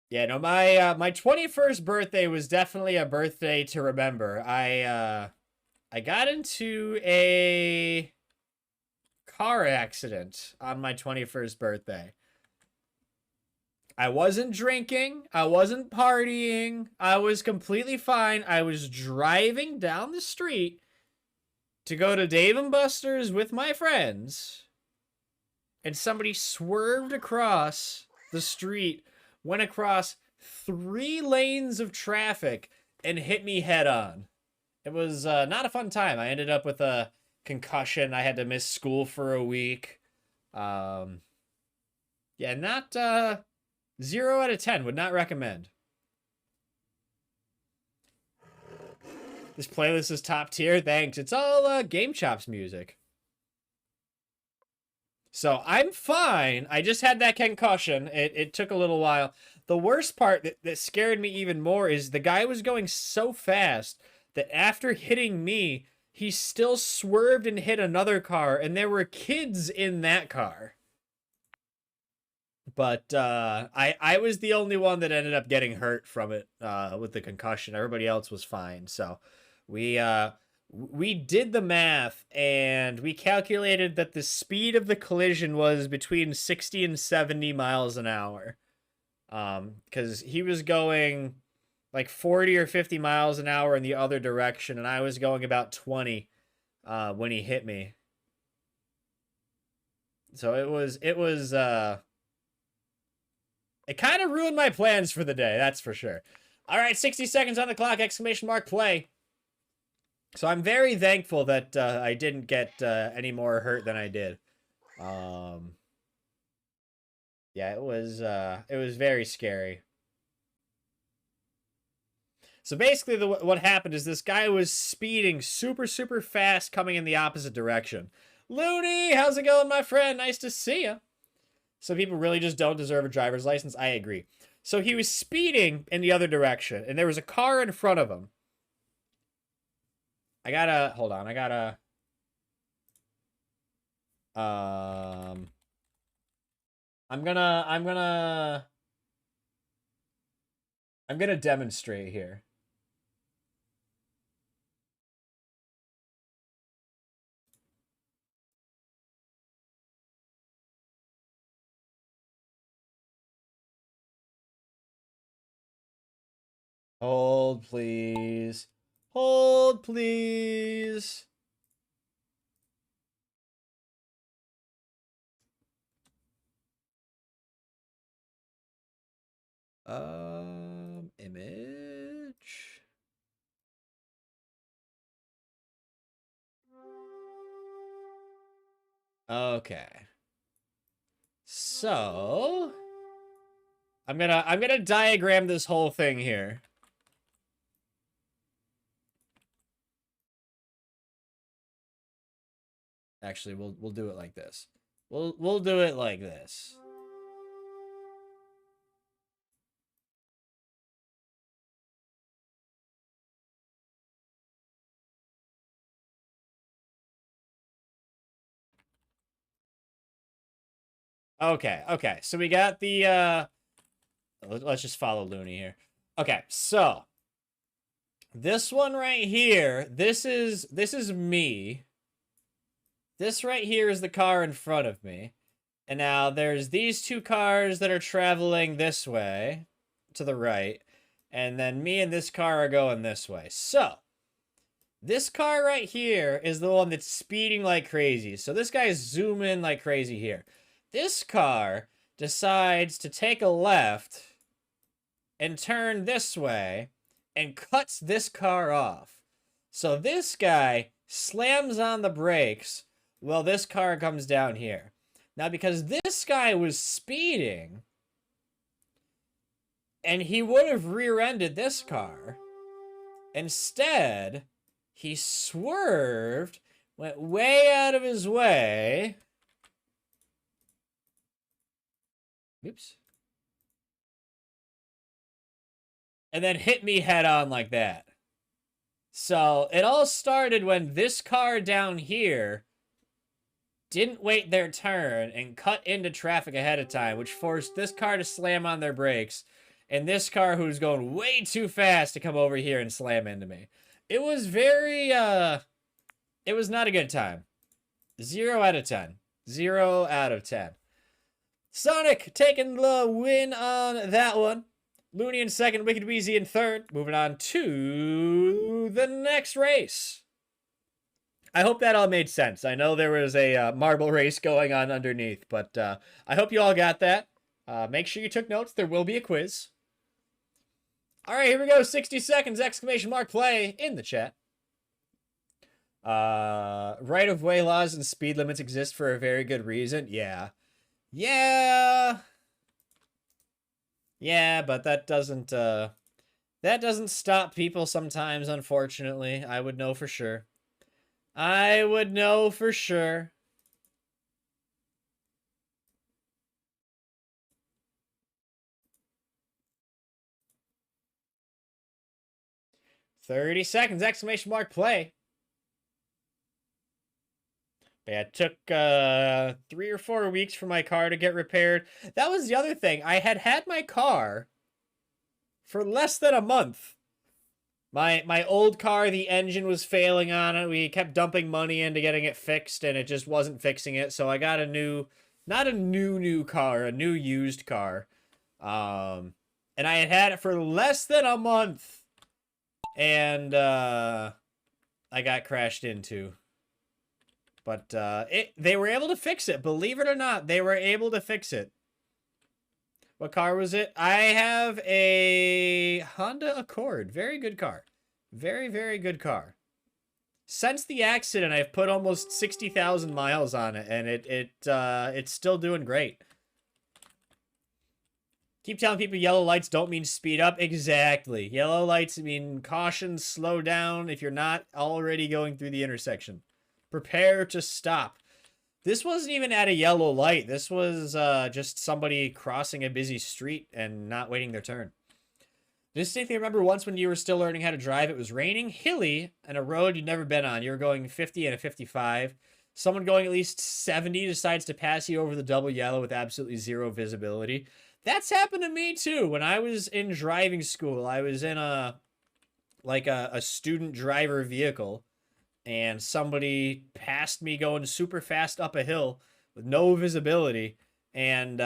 Yeah, no, my 21st birthday was definitely a birthday to remember. I got into a car accident on my 21st birthday. I wasn't drinking. I wasn't partying. I was completely fine. I was driving down the street to go to Dave & Buster's with my friends, and somebody swerved across the street, went across 3 lanes of traffic, and hit me head on. It was not a fun time. I ended up with a concussion. I had to miss school for a week. Yeah, not 0 out of 10. Would not recommend. This playlist is top tier. Thanks. It's all Game Chops music. So I'm fine. I just had that concussion. It took a little while. The worst part that scared me even more is the guy was going so fast that after hitting me, he still swerved and hit another car, and there were kids in that car. But I was the only one that ended up getting hurt from it with the concussion. Everybody else was fine. So we did the math, and we calculated that the speed of the collision was between 60 and 70 miles an hour. Because he was going like 40 or 50 miles an hour in the other direction, and I was going about 20 when he hit me. So it kind of ruined my plans for the day, that's for sure. All right, 60 seconds on the clock, !play. So I'm very thankful that I didn't get any more hurt than I did. Yeah, it was very scary. So basically, what happened is this guy was speeding super, super fast coming in the opposite direction. Looney, how's it going, my friend? Nice to see you. Some people really just don't deserve a driver's license. I agree. So he was speeding in the other direction, and there was a car in front of him. I gotta, hold on, I gotta, I'm gonna demonstrate here. Hold, please. Hold, please. Image. Okay. So, I'm gonna diagram this whole thing here. Actually, we'll do it like this. We'll do it like this. Okay, okay. So we got the let's just follow Looney here. Okay, so this one right here, this is me. This right here is the car in front of me. And now there's these two cars that are traveling this way to the right. And then me and this car are going this way. So, this car right here is the one that's speeding like crazy. So this guy's zooming like crazy here. This car decides to take a left and turn this way and cuts this car off. So this guy slams on the brakes while this car comes down here. Now, because this guy was speeding, and he would have rear-ended this car, instead, he swerved, went way out of his way. Oops. And then hit me head on like that. So, it all started when this car down here didn't wait their turn and cut into traffic ahead of time, which forced this car to slam on their brakes, and this car who's going way too fast to come over here and slam into me. It was very, it was not a good time. 0 out of 10. 0 out of 10. Sonic taking the win on that one. Looney in second, Wicked Wheezy in third. Moving on to the next race. I hope that all made sense. I know there was a marble race going on underneath, but I hope you all got that. Make sure you took notes. There will be a quiz. All right, here we go. 60 seconds, exclamation mark, play in the chat. Right-of-way laws and speed limits exist for a very good reason. Yeah. Yeah. Yeah, but that doesn't stop people sometimes, unfortunately. I would know for sure. I would know for sure. "30 seconds, exclamation mark, play." Yeah, it took 3 or 4 weeks for my car to get repaired. That was the other thing. I had my car for less than a month. My old car, the engine was failing on it. We kept dumping money into getting it fixed, and it just wasn't fixing it. So I got a new, not a new car, a new used car. And I had it for less than a month. And I got crashed into. But they were able to fix it. Believe it or not, they were able to fix it. What car was it? I have a Honda Accord. Very good car. Very, very good car. Since the accident, I've put almost 60,000 miles on it, and it's still doing great. Keep telling people yellow lights don't mean speed up. Exactly. Yellow lights mean caution, slow down if you're not already going through the intersection. Prepare to stop. This wasn't even at a yellow light. This was just somebody crossing a busy street and not waiting their turn. Distinctly remember once when you were still learning how to drive, it was raining, hilly, and a road you'd never been on. You were going 50 and a 55. Someone going at least 70 decides to pass you over the double yellow with absolutely zero visibility. That's happened to me too. When I was in driving school, I was in a student driver vehicle, and somebody passed me going super fast up a hill with no visibility, and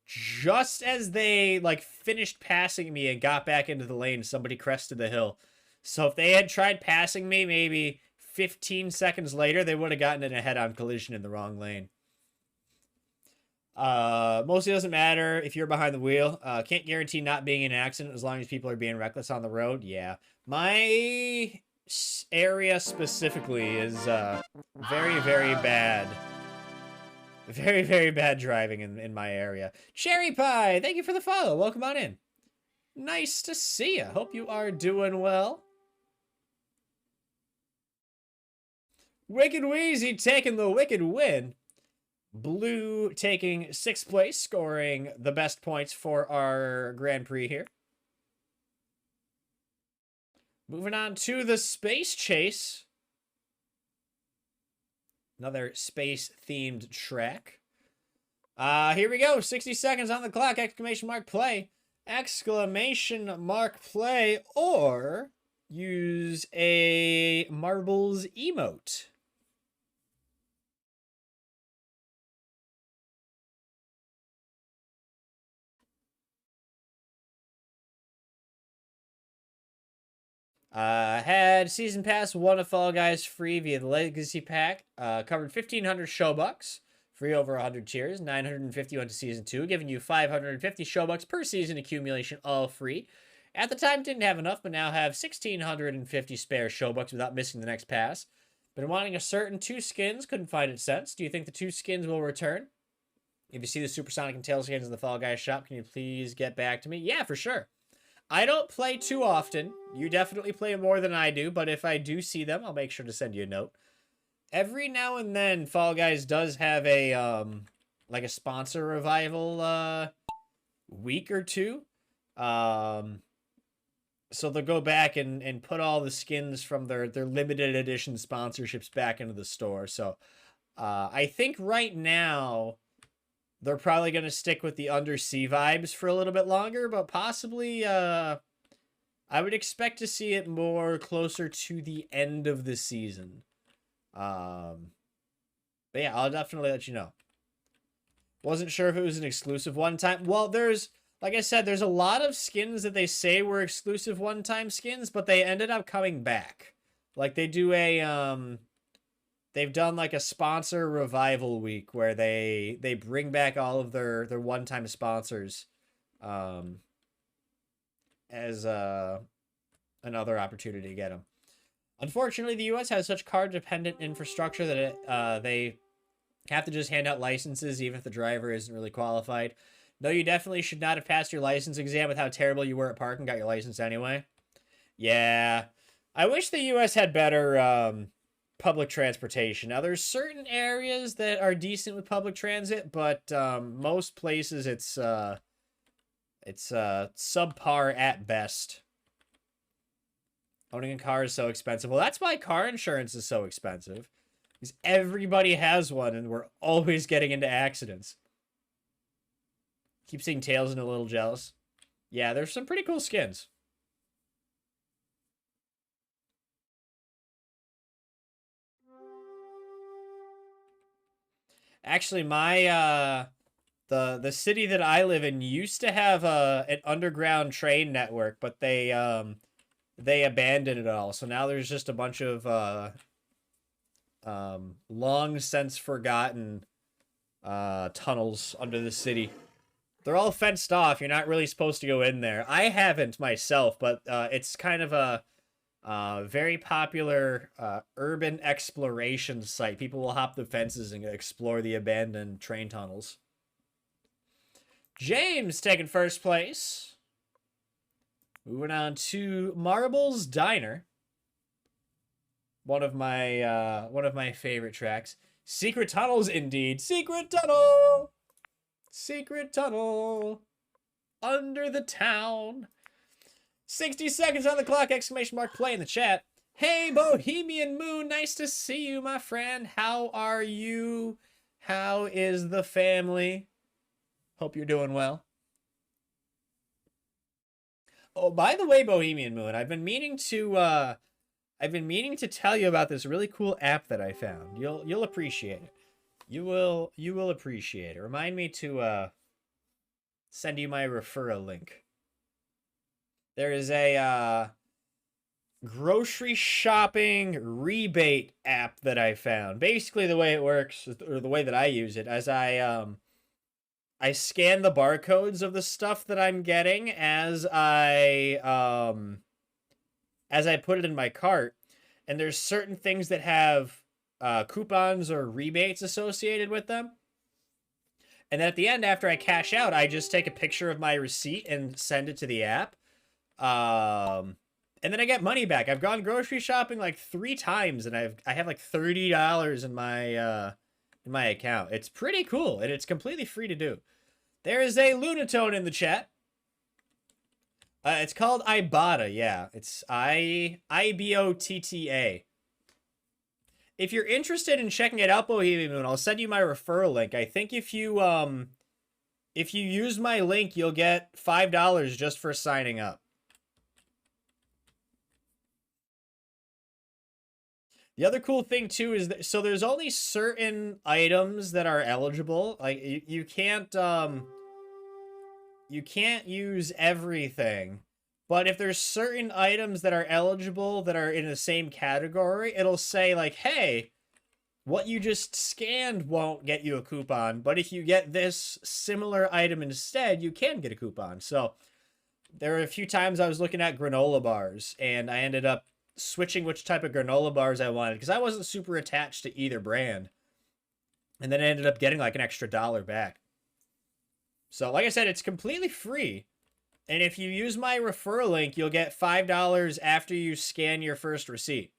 just as they like finished passing me and got back into the lane, somebody crested the hill. So if they had tried passing me maybe 15 seconds later, they would have gotten in a head-on collision in the wrong lane. Mostly doesn't matter if you're behind the wheel. Can't guarantee not being in an accident as long as people are being reckless on the road. Yeah. My area specifically is very, very bad. Very, very bad driving in my area. Cherry Pie, thank you for the follow. Welcome on in. Nice to see you. Hope you are doing well. Wicked Wheezy taking the wicked win. Blue taking 6th place, scoring the best points for our Grand Prix here. Moving on to the Space Chase. Another space-themed track. Here we go. 60 seconds on the clock. Exclamation mark play. Exclamation mark play, or use a marbles emote. Had Season Pass, won a Fall Guys free via the Legacy Pack. Covered 1,500 Showbucks, free over 100 tiers. 950 went to Season 2, giving you 550 Showbucks per season accumulation, all free. At the time, didn't have enough, but now have 1,650 spare Showbucks without missing the next pass. Been wanting a certain 2 skins, couldn't find it since. Do you think the 2 skins will return? If you see the Supersonic and Tail skins in the Fall Guys shop, can you please get back to me? Yeah, for sure. I don't play too often. You definitely play more than I do, but if I do see them, I'll make sure to send you a note. Every now and then, Fall Guys does have a, like a sponsor revival, week or two. So they'll go back and put all the skins from their limited edition sponsorships back into the store. So, I think right now, they're probably going to stick with the Undersea vibes for a little bit longer, but possibly, I would expect to see it more closer to the end of the season. But yeah, I'll definitely let you know. Wasn't sure if it was an exclusive one-time. Well, like I said, there's a lot of skins that they say were exclusive one-time skins, but they ended up coming back. Like, they do they've done like a sponsor revival week where they bring back all of their one-time sponsors as another opportunity to get them. Unfortunately, the U.S. has such card-dependent infrastructure that they have to just hand out licenses even if the driver isn't really qualified. No, you definitely should not have passed your license exam with how terrible you were at parking, got your license anyway. Yeah. I wish the U.S. had better public transportation. Now, there's certain areas that are decent with public transit, but most places it's subpar at best. Owning a car is so expensive. Well, that's why car insurance is so expensive. Because everybody has one, and we're always getting into accidents. Keep seeing Tails and a little jealous. Yeah, there's some pretty cool skins. Actually, my the city that I live in used to have an underground train network, but they abandoned it all. So now there's just a bunch of long since forgotten tunnels under the city. They're all fenced off. You're not really supposed to go in there. I haven't myself, but it's kind of a very popular urban exploration site. People will hop the fences and explore the abandoned train tunnels. James taking first place. Moving on to Marbles Diner. One of my favorite tracks. Secret tunnels, indeed. Secret tunnel! Secret tunnel! Under the town. 60 seconds on the clock, exclamation mark, play in the chat. Hey, Bohemian Moon, nice to see you, my friend. How are you? How is the family? Hope you're doing well. Oh, by the way, Bohemian Moon, I've been meaning to tell you about this really cool app that I found. You'll appreciate it. You will appreciate it. Remind me to send you my referral link. There is a grocery shopping rebate app that I found. Basically, the way it works, or the way that I use it, as I scan the barcodes of the stuff that I'm getting as I put it in my cart, and there's certain things that have coupons or rebates associated with them. And then at the end, after I cash out, I just take a picture of my receipt and send it to the app. And then I get money back. I've gone grocery shopping like 3 times, and I have like $30 in my account. It's pretty cool, and it's completely free to do. There is a Lunatone in the chat. It's called Ibotta, yeah. It's IBOTTA. If you're interested in checking it out, Bohemian Moon, I'll send you my referral link. I think if you use my link, you'll get $5 just for signing up. The other cool thing too is that, so there's only certain items that are eligible. Like you can't use everything. But if there's certain items that are eligible that are in the same category, it'll say like, hey, what you just scanned won't get you a coupon, but if you get this similar item instead, you can get a coupon. So there were a few times I was looking at granola bars, and I ended up switching which type of granola bars I wanted because I wasn't super attached to either brand. And then I ended up getting like an extra $1 back. So like I said, it's completely free. And if you use my referral link, you'll get $5 after you scan your first receipt.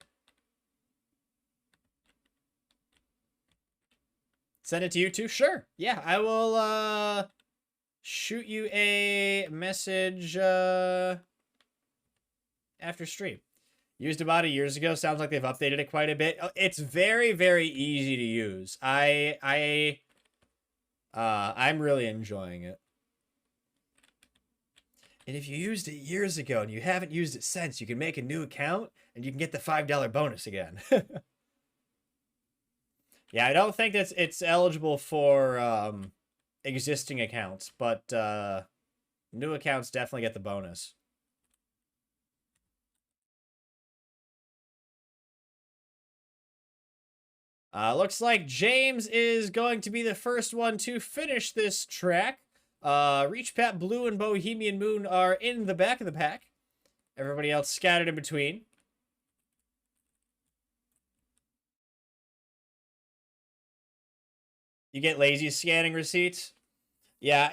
Send it to you too? Sure. Yeah, I will shoot you a message after stream. Used about years ago. Sounds like they've updated it quite a bit. It's very, very easy to use. I'm really enjoying it. And if you used it years ago and you haven't used it since, you can make a new account and you can get the $5 bonus again. Yeah, I don't think it's eligible for existing accounts, but new accounts definitely get the bonus. Looks like James is going to be the first one to finish this track. Reach Pat Blue and Bohemian Moon are in the back of the pack. Everybody else scattered in between. You get lazy scanning receipts? Yeah,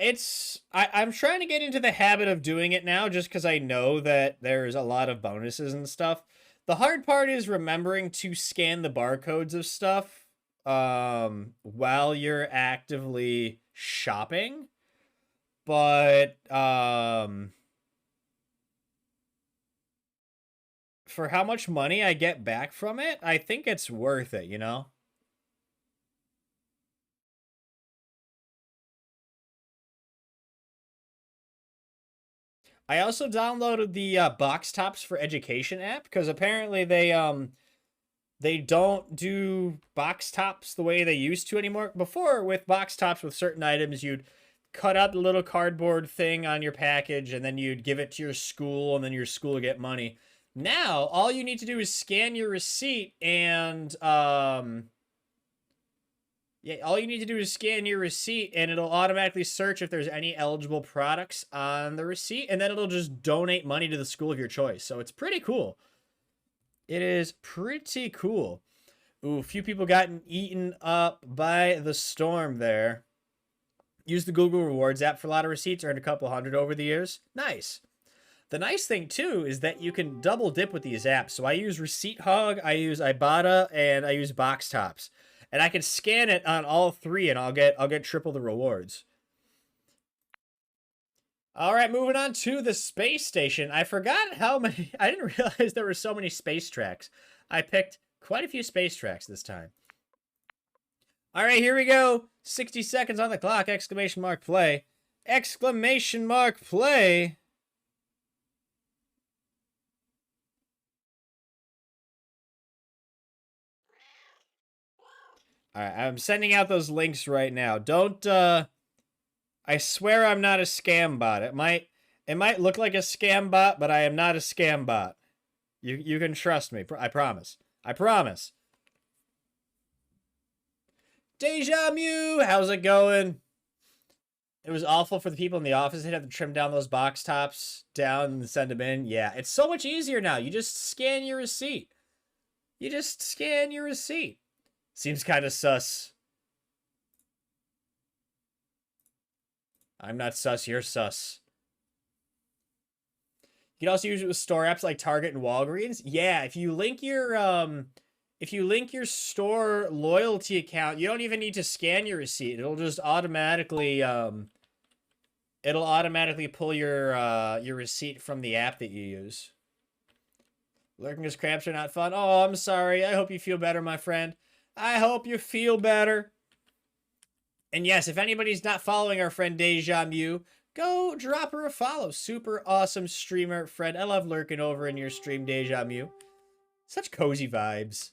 I'm trying to get into the habit of doing it now just because I know that there's a lot of bonuses and stuff. The hard part is remembering to scan the barcodes of stuff while you're actively shopping. But for how much money I get back from it, I think it's worth it, you know? I also downloaded the Box Tops for Education app because apparently they don't do box tops the way they used to anymore. Before, with box tops with certain items, you'd cut out the little cardboard thing on your package and then you'd give it to your school and then your school would get money. Now, all you need to do is scan your receipt and yeah, all you need to do is scan your receipt and it'll automatically search if there's any eligible products on the receipt, and then it'll just donate money to the school of your choice. So it's pretty cool. It is pretty cool. Ooh, a few people gotten eaten up by the storm there. Use the Google Rewards app for a lot of receipts, earned a couple hundred over the years. Nice. The nice thing, too, is that you can double dip with these apps. So I use Receipt Hog, I use Ibotta, and I use Box Tops. And I can scan it on all 3, and I'll get triple the rewards. All right, moving on to the space station. I forgot how many. I didn't realize there were so many space tracks. I picked quite a few space tracks this time. All right, here we go. 60 seconds on the clock. Exclamation mark play. Exclamation mark play. All right, I'm sending out those links right now. Don't I swear I'm not a scam bot. It might look like a scam bot, but I am not a scam bot. You can trust me. I promise. I promise. Deja Mew, how's it going? It was awful for the people in the office. They'd have to trim down those box tops down and send them in. Yeah, it's so much easier now. You just scan your receipt. You just scan your receipt. Seems kind of sus. I'm not sus, you're sus. You can also use it with store apps like Target and Walgreens. Yeah, if you link your store loyalty account, you don't even need to scan your receipt. It'll just automatically pull your receipt from the app that you use. Lurking as cramps are not fun. Oh, I'm sorry. I hope you feel better, my friend. I hope you feel better. And yes, if anybody's not following our friend Deja Mew, go drop her a follow. Super awesome streamer friend. I love lurking over in your stream, Deja Mew. Such cozy vibes.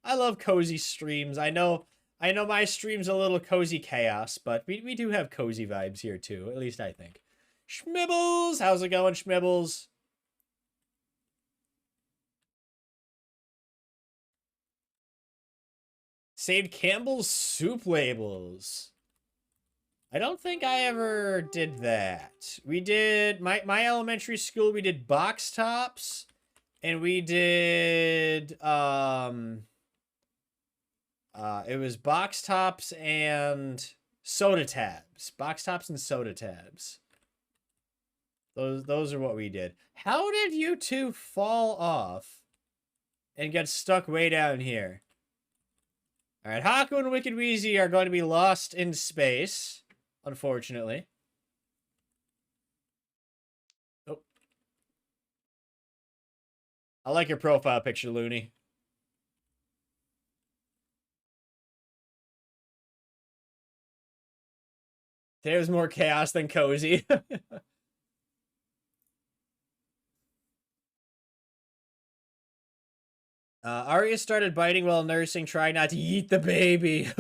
I love cozy streams. I know my stream's a little cozy chaos, but we do have cozy vibes here too. At least I think. Schmibbles! How's it going, Schmibbles? Saved Campbell's soup labels. I don't think I ever did that. We did my elementary school, we did box tops, and we did it was box tops and soda tabs. Box tops and soda tabs. Those are what we did. How did you two fall off and get stuck way down here? All right, Haku and Wicked Wheezy are going to be lost in space, unfortunately. Oh. I like your profile picture, Looney. Today was more chaos than cozy. Arya started biting while nursing. Try not to eat the baby.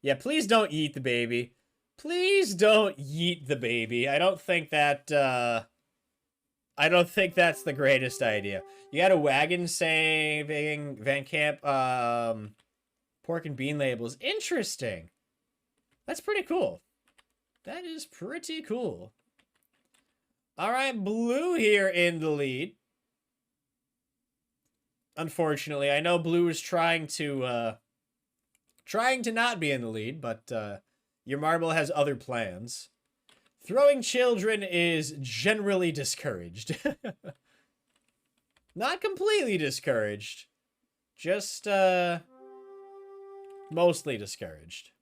Yeah, please don't eat the baby. Please don't eat the baby. I don't think that's the greatest idea. You got a wagon saving Van Camp pork and bean labels. Interesting. That's pretty cool. That is pretty cool. All right, Blue here in the lead. Unfortunately, I know Blue is trying to not be in the lead, but your marble has other plans. Throwing children is generally discouraged. Not completely discouraged. Just mostly discouraged.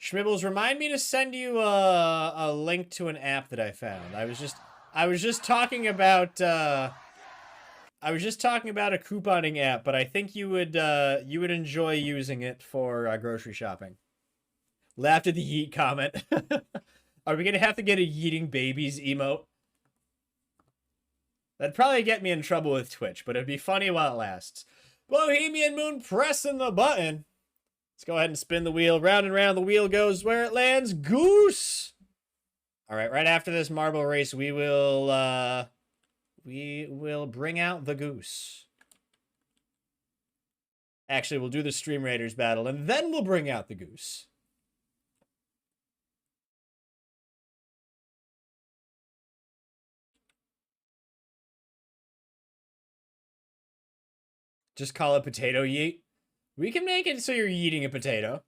Schmibbles, remind me to send you a link to an app that I found. I was just talking about a couponing app, but I think you would enjoy using it for grocery shopping. Laughed at the yeet comment. Are we gonna have to get a yeeting babies emote? That'd probably get me in trouble with Twitch, but it'd be funny while it lasts. Bohemian Moon pressing the button. Let's go ahead and spin the wheel. Round and round the wheel goes where it lands. Goose! All right after this marble race, we will bring out the goose. Actually, we'll do the Stream Raiders battle, and then we'll bring out the goose. Just call it potato yeet. We can make it so you're eating a potato.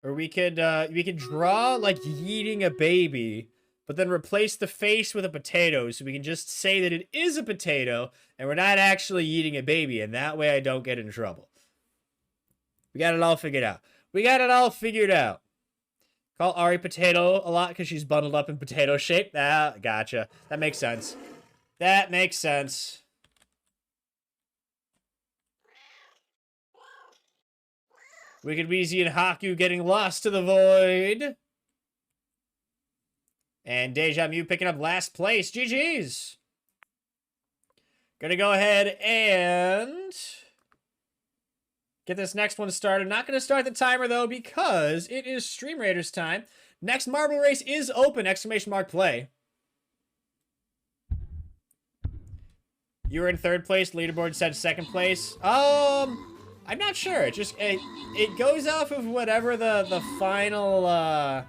Or we could draw like yeeting a baby, but then replace the face with a potato so we can just say that it is a potato and we're not actually eating a baby, and that way I don't get in trouble. We got it all figured out. We got it all figured out. Call Ari Potato a lot because she's bundled up in potato shape. Ah, gotcha. That makes sense. That makes sense. Wicked Weezy and Haku getting lost to the void. And Deja Mew picking up last place. GG's. Gonna go ahead and get this next one started. Not gonna start the timer though because it is Stream Raiders time. Next marble race is open! Exclamation mark play. You were in third place. Leaderboard said second place. I'm not sure. It goes off of whatever the final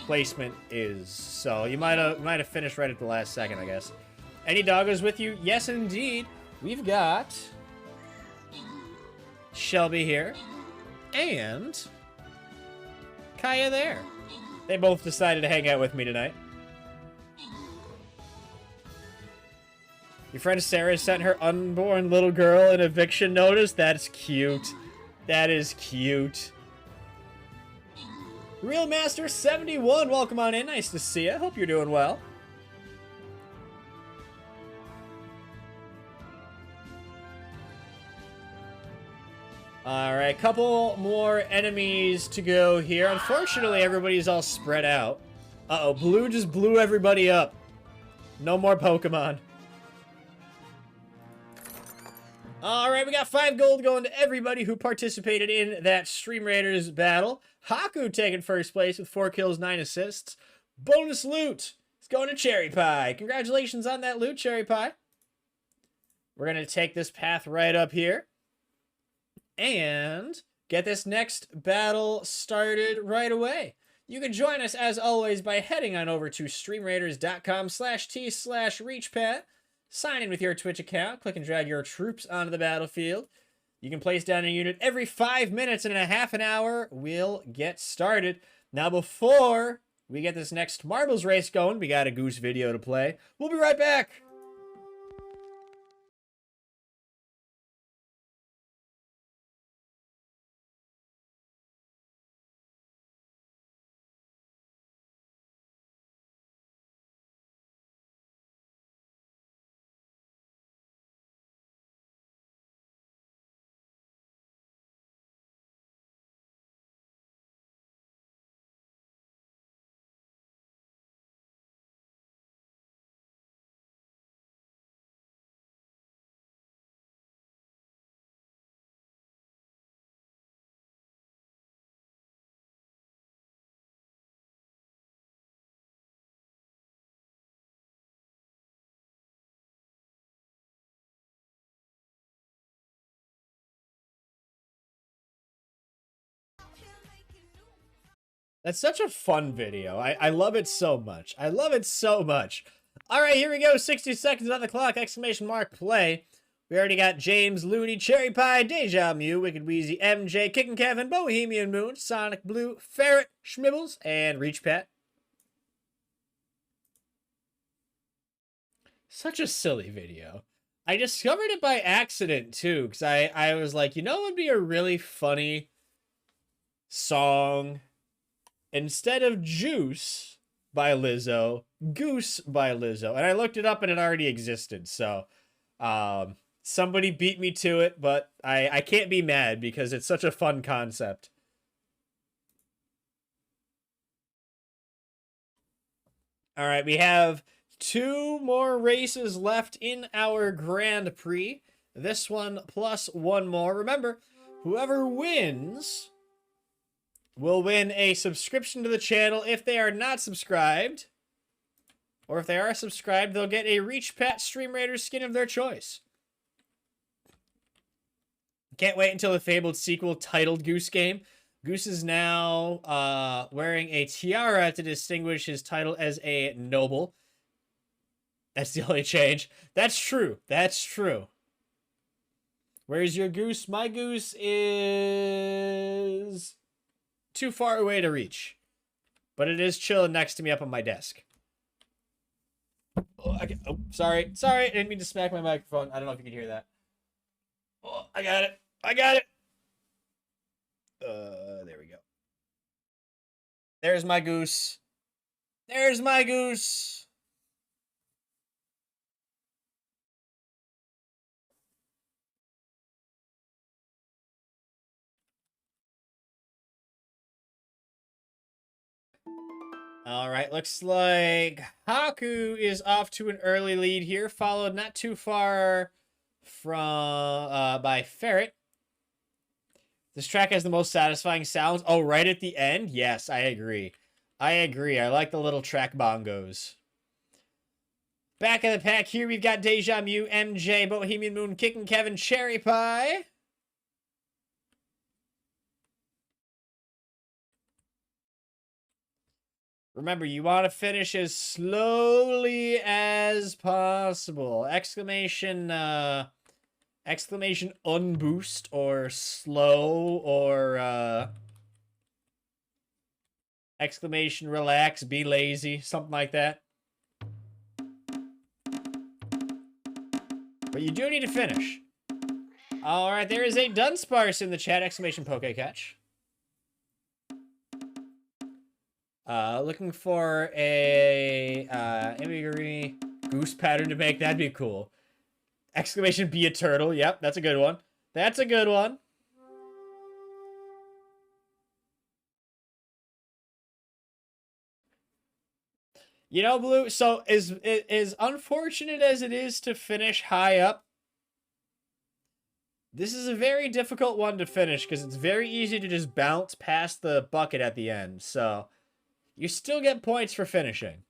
placement is. So you might have finished right at the last second, I guess. Any doggos with you? Yes, indeed. We've got Shelby here and Kaya there. They both decided to hang out with me tonight. Your friend Sarah sent her unborn little girl an eviction notice. That's cute. That is cute. Real Master 71, welcome on in. Nice to see you. Hope you're doing well. Alright, couple more enemies to go here. Unfortunately, everybody's all spread out. Uh-oh, Blue just blew everybody up. No more Pokemon. Alright, we got 5 gold going to everybody who participated in that Stream Raiders battle. Haku taking first place with 4 kills, 9 assists. Bonus loot! It's going to Cherry Pie. Congratulations on that loot, Cherry Pie. We're going to take this path right up here. And get this next battle started right away. You can join us, as always, by heading on over to streamraiders.com/t/reachpat. Sign in with your Twitch account, click and drag your troops onto the battlefield. You can place down a unit every 5 minutes, and in a half an hour, we'll get started. Now, before we get this next marbles race going, we got a Goose video to play. We'll be right back. That's such a fun video. I love it so much. I love it so much. All right, here we go. 60 seconds on the clock. Exclamation mark play. We already got James, Looney, Cherry Pie, Deja Mew, Wicked Weezy, MJ, Kickin' Kevin, Bohemian Moon, Sonic Blue, Ferret, Schmibbles, and Reach Pat. Such a silly video. I discovered it by accident, too, because I was like, you know what would be a really funny song? Instead of Juice by Lizzo, Goose by Lizzo. And I looked it up and it already existed. So somebody beat me to it, but I can't be mad because it's such a fun concept. All right, we have 2 more races left in our Grand Prix. This one plus 1 more. Remember, whoever wins will win a subscription to the channel. If they are not subscribed, or if they are subscribed, they'll get a Reach Pat Stream Raiders skin of their choice. Can't wait until the fabled sequel titled Goose game. Goose is now wearing a tiara to distinguish his title as a noble. That's the only change. That's true. That's true. Where's your goose? My goose is too far away to reach. But it is chilling next to me up on my desk. Oh, sorry. Sorry, I didn't mean to smack my microphone. I don't know if you can hear that. Oh, I got it. I got it. There we go. There's my goose. There's my goose. All right, looks like Haku is off to an early lead here, followed not too far from by Ferret. This track has the most satisfying sounds. Oh, right at the end? Yes, I agree. I agree. I like the little track bongos. Back of the pack here, we've got Deja Mew, MJ, Bohemian Moon, Kicking Kevin, Cherry Pie. Remember, you want to finish as slowly as possible. Exclamation unboost or slow or exclamation relax, be lazy, something like that. But you do need to finish. All right, there is a Dunsparce in the chat, exclamation poke catch. Looking for a Emiguri goose pattern to make. That'd be cool. Exclamation be a turtle. Yep, that's a good one. That's a good one. You know, Blue, so as unfortunate as it is to finish high up, this is a very difficult one to finish because it's very easy to just bounce past the bucket at the end. So you still get points for finishing.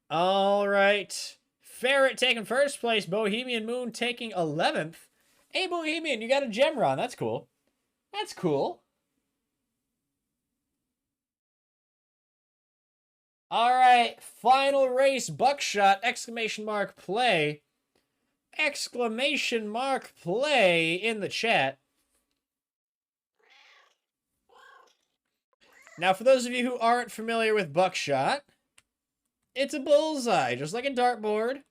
All right. Ferret taking first place. Bohemian Moon taking 11th. Hey, Bohemian, you got a Gemron. That's cool. That's cool. All right. Final race. Buckshot. Exclamation mark play. Exclamation mark play in the chat. Now, for those of you who aren't familiar with Buckshot, it's a bullseye, just like a dartboard.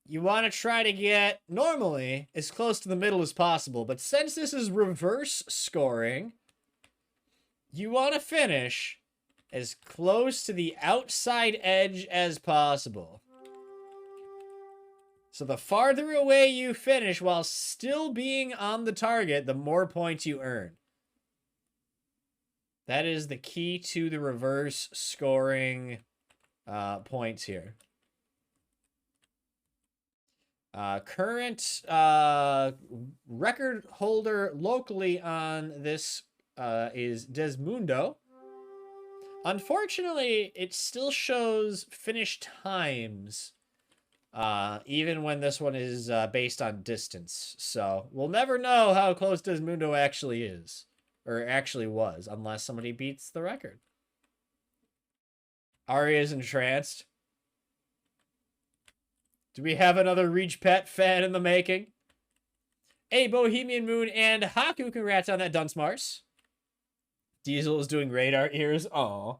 You want to try to get, normally, as close to the middle as possible. But since this is reverse scoring, you want to finish as close to the outside edge as possible. So the farther away you finish while still being on the target, the more points you earn. That is the key to the reverse scoring points here. Current record holder locally on this is Desmundo. Unfortunately, it still shows finished times, even when this one is based on distance. So we'll never know how close Desmundo actually is, or actually was, unless somebody beats the record. Ari is entranced. Do we have another Reach Pet fan in the making? Hey, Bohemian Moon and Haku, congrats on that Dunsparce. Diesel is doing radar ears. Aw.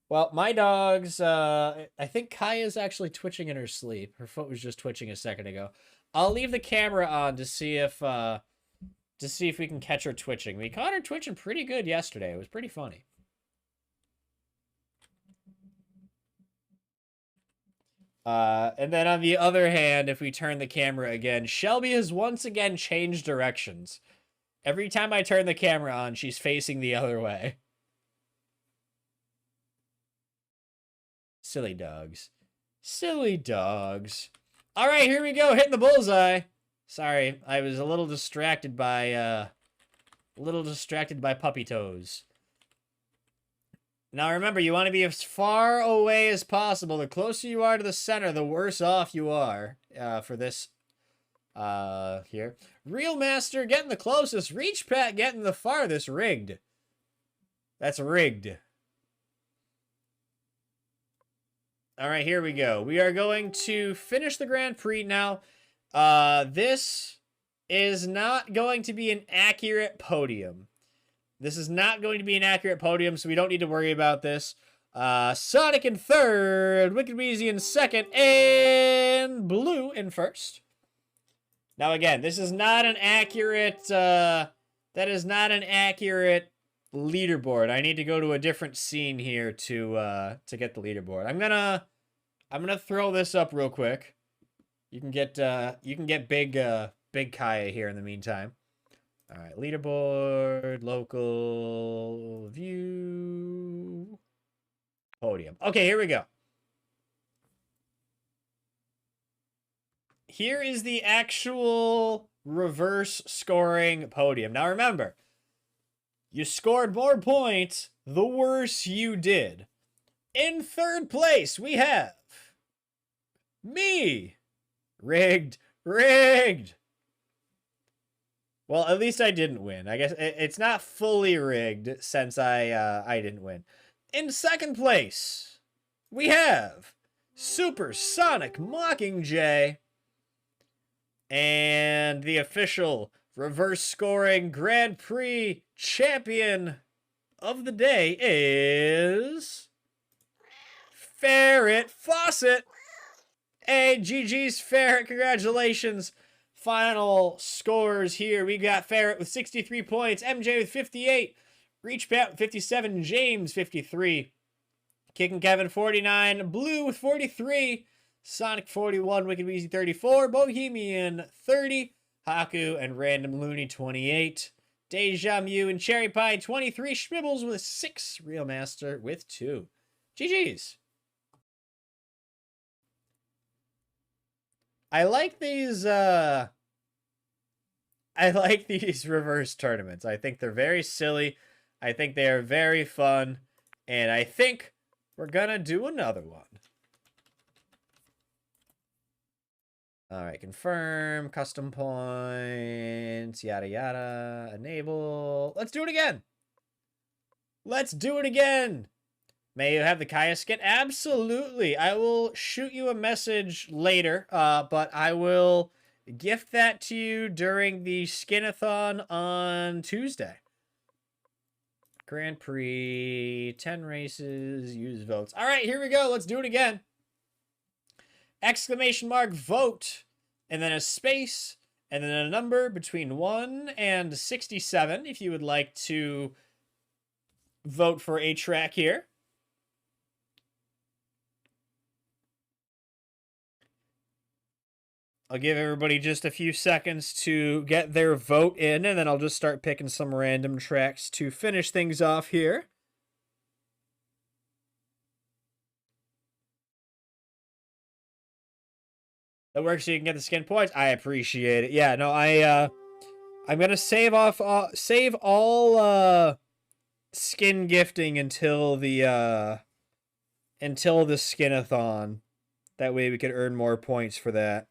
Well, my dogs, I think Kaya's actually twitching in her sleep. Her foot was just twitching a second ago. I'll leave the camera on to see if we can catch her twitching. We caught her twitching pretty good yesterday. It was pretty funny. And then on the other hand, if we turn the camera again, Shelby has once again changed directions. Every time I turn the camera on, she's facing the other way. Silly dogs. Silly dogs. All right, here we go. Hitting the bullseye. Sorry, I was a little distracted by puppy toes. Now remember, you want to be as far away as possible. The closer you are to the center, the worse off you are for this here. Real Master getting the closest. Reach Pet getting the farthest. Rigged. That's rigged. All right, here we go. We are going to finish the Grand Prix now. This is not going to be an accurate podium. This is not going to be an accurate podium, so we don't need to worry about this. Sonic in third, Wicked Wheezy in second, and Blue in first. Now again, this is not an accurate, that is not an accurate leaderboard. I need to go to a different scene here to get the leaderboard. I'm gonna throw this up real quick. You can get big Kaya here in the meantime. All right, leaderboard, local view, podium. Okay, here we go. Here is the actual reverse scoring podium. Now remember, you scored more points the worse you did. In third place, we have me. Rigged. Well, at least I didn't win. I guess it's not fully rigged since I didn't win. In second place, we have Super Sonic Mockingjay. And the official reverse scoring Grand Prix champion of the day is Ferret Fawcett. Hey, GG's Ferret, congratulations. Final scores here. We got Ferret with 63 points, MJ with 58, Reachbat with 57, James 53, Kicking Kevin 49, Blue with 43, Sonic 41, Wicked Wheezy 34, Bohemian 30, Haku and Random Looney 28, Deja Mew and Cherry Pie 23, Schmibbles with 6, Real Master with 2. GG's. I like these reverse tournaments. I think they're very silly. I think they are very fun. And I think we're gonna do another one. Alright, confirm, custom points, yada yada, enable. Let's do it again! Let's do it again! May you have the Kaya skin? Absolutely! I will shoot you a message later, but I will gift that to you during the Skinathon on Tuesday. Grand Prix, 10 races, use votes. Alright, here we go. Let's do it again. Exclamation mark, vote, and then a space, and then a number between 1 and 67 if you would like to vote for a track here. I'll give everybody just a few seconds to get their vote in, and then I'll just start picking some random tracks to finish things off here. That works so you can get the skin points. I appreciate it. Yeah, no, I'm gonna save all skin gifting until the Skinathon. That way we could earn more points for that.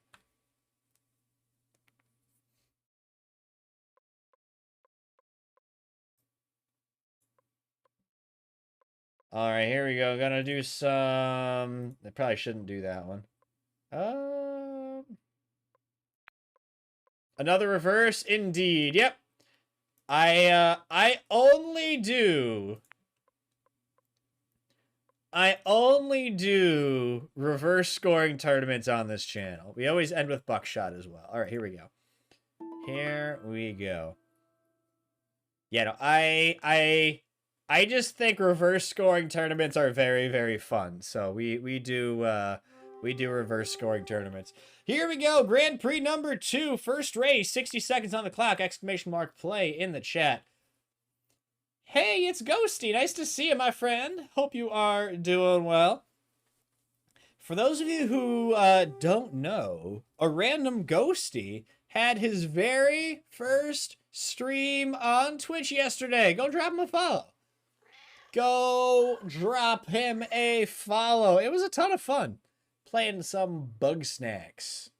All right, here we go. Gonna do some. I probably shouldn't do that one. Another reverse, indeed. Yep. I only do reverse scoring tournaments on this channel. We always end with Buckshot as well. All right, here we go. Here we go. Yeah, no, I just think reverse scoring tournaments are very, very fun. So we do reverse scoring tournaments. Here we go. Grand Prix number 2. First race. 60 seconds on the clock. Exclamation mark play in the chat. Hey, it's Ghosty. Nice to see you, my friend. Hope you are doing well. For those of you who don't know, a random Ghosty had his very first stream on Twitch yesterday. Go drop him a follow. Go drop him a follow. It was a ton of fun. Playing some Bug Snacks.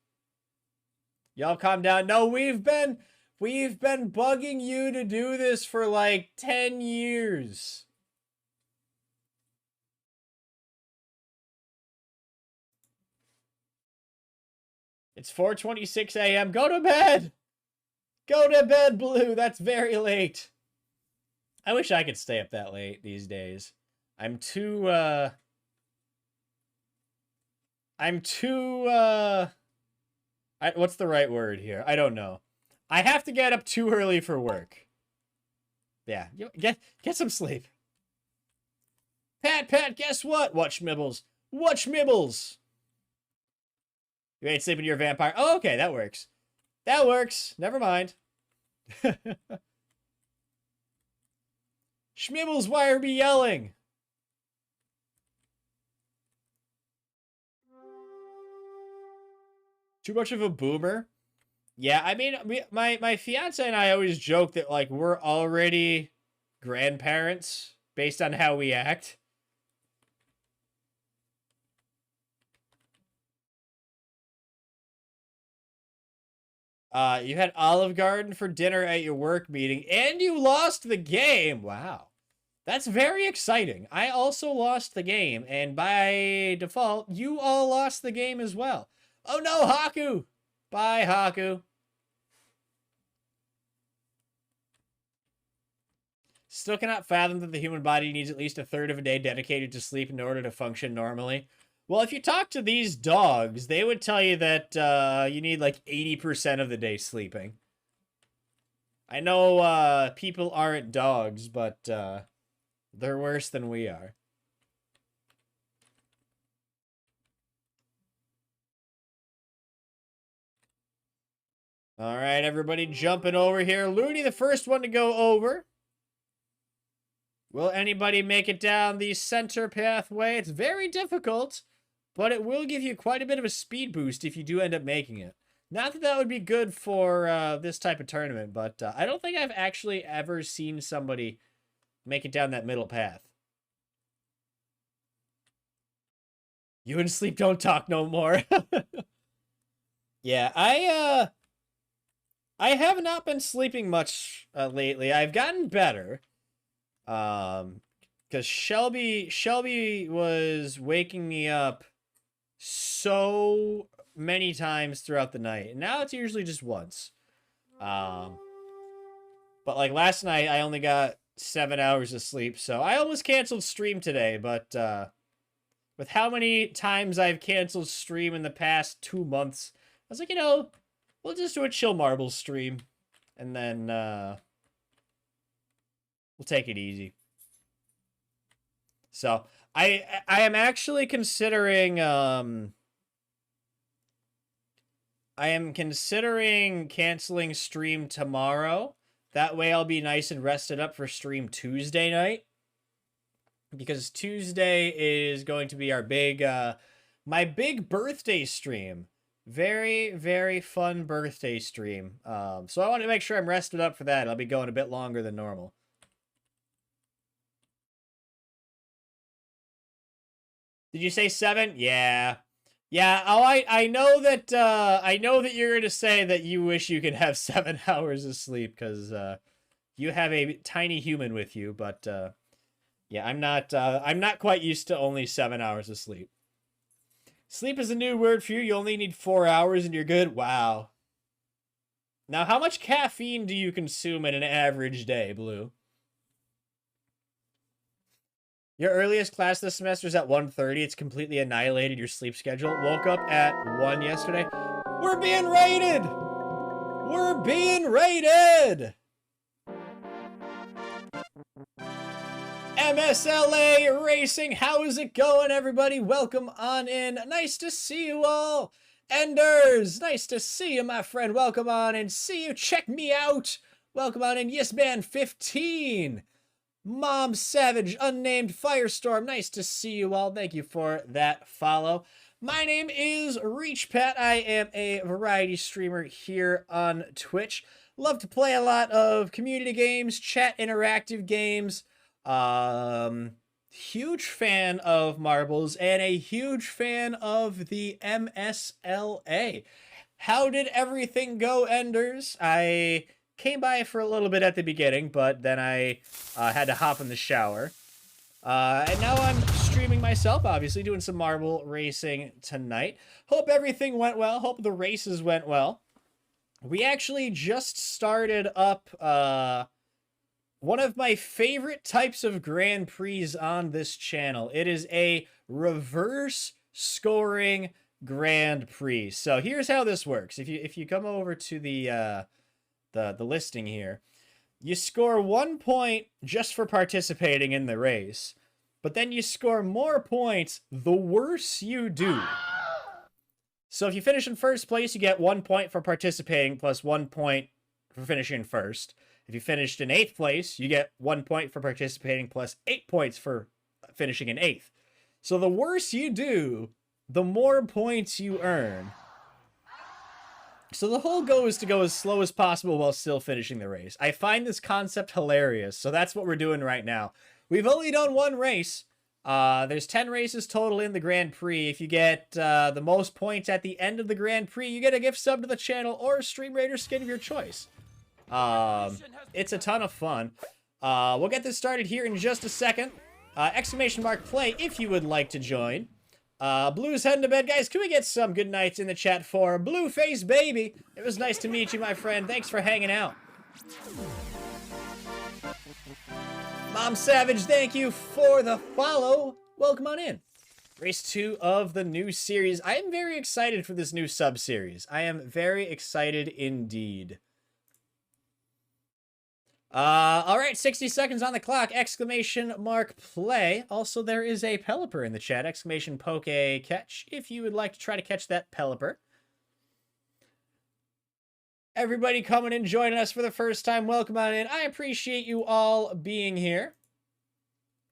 Y'all calm down. No, we've been bugging you to do this for like 10 years. It's 4:26 a.m. Go to bed. Go to bed, Blue. That's very late. I wish I could stay up that late these days. I'm too, what's the right word here? I don't know. I have to get up too early for work. Yeah, get some sleep. Pat, guess what? What schmibbles? What schmibbles? You ain't sleeping, you're a vampire. Oh, okay, that works. That works. Never mind. Schmibbles, why are we yelling? Too much of a boomer? Yeah, I mean, my fiance and I always joke that, like, we're already grandparents based on how we act. You had Olive Garden for dinner at your work meeting, and you lost the game. Wow. That's very exciting. I also lost the game, and by default, you all lost the game as well. Oh no, Haku! Bye, Haku. Still cannot fathom that the human body needs at least a third of a day dedicated to sleep in order to function normally. Well, if you talk to these dogs, they would tell you that you need like 80% of the day sleeping. I know people aren't dogs, but they're worse than we are. All right, everybody jumping over here. Looney, the first one to go over. Will anybody make it down the center pathway? It's very difficult, but it will give you quite a bit of a speed boost if you do end up making it. Not that that would be good for this type of tournament, but I don't think I've actually ever seen somebody make it down that middle path. You and Sleep don't talk no more. Yeah, I have not been sleeping much lately. I've gotten better. Because Shelby was waking me up so many times throughout the night. And now it's usually just once. But like last night, I only got 7 hours of sleep, so I almost canceled stream today, but with how many times I've canceled stream in the past 2 months, I was like, you know, we'll just do a Chill Marbles stream, and then we'll take it easy. So I am actually considering I am considering canceling stream tomorrow. That way I'll be nice and rested up for stream Tuesday night. Because Tuesday is going to be our big my big birthday stream. Very, very fun birthday stream. So I want to make sure I'm rested up for that. I'll be going a bit longer than normal. Did you say 7? Yeah. Yeah, oh, I know that you're going to say that you wish you could have 7 hours of sleep because you have a tiny human with you, but yeah, I'm not quite used to only 7 hours of sleep. Sleep is a new word for you. You only need 4 hours and you're good. Wow. Now, how much caffeine do you consume in an average day, Blue? Your earliest class this semester is at 1:30. It's completely annihilated your sleep schedule. Woke up at 1 yesterday. We're being raided! We're being raided! MSLA Racing, how is it going, everybody? Welcome on in. Nice to see you all. Enders, nice to see you, my friend. Welcome on in. See you. Check me out. Welcome on in. Yes, man, 15. Mom Savage, Unnamed Firestorm, nice to see you all. Thank you for that follow. My name is ReachPat. I am a variety streamer here on Twitch. Love to play a lot of community games, chat interactive games. Huge fan of marbles and a huge fan of the MSLA. How did everything go, Enders? I came by for a little bit at the beginning, but then I had to hop in the shower. And now I'm streaming myself, obviously, doing some marble racing tonight. Hope everything went well. Hope the races went well. We actually just started up one of my favorite types of Grand Prix on this channel. It is a reverse scoring Grand Prix. So here's how this works. If you come over to the listing here, you score 1 point just for participating in the race, but then you score more points the worse you do. So if you finish in first place, you get 1 point for participating plus 1 point for finishing first. If you finished in 8th place, you get 1 point for participating plus 8 points for finishing in 8th. So the worse you do, the more points you earn. So the whole goal is to go as slow as possible while still finishing the race. I find this concept hilarious, so that's what we're doing right now. We've only done 1 race. There's 10 races total in the Grand Prix. If you get the most points at the end of the Grand Prix, you get a gift sub to the channel or a Stream Raider skin of your choice. It's a ton of fun. We'll get this started here in just a second. !play if you would like to join. Blue's heading to bed. Guys, can we get some good nights in the chat for Blueface Baby? It was nice to meet you, my friend. Thanks for hanging out. Mom Savage, thank you for the follow. Welcome on in. Race 2 of the new series. I am very excited for this new sub-series. I am very excited indeed. All right, 60 seconds on the clock. ! Play. Also, there is a Pelipper in the chat. ! Poke catch if you would like to try to catch that Pelipper. Everybody coming in, joining us for the first time, welcome on in. I appreciate you all being here.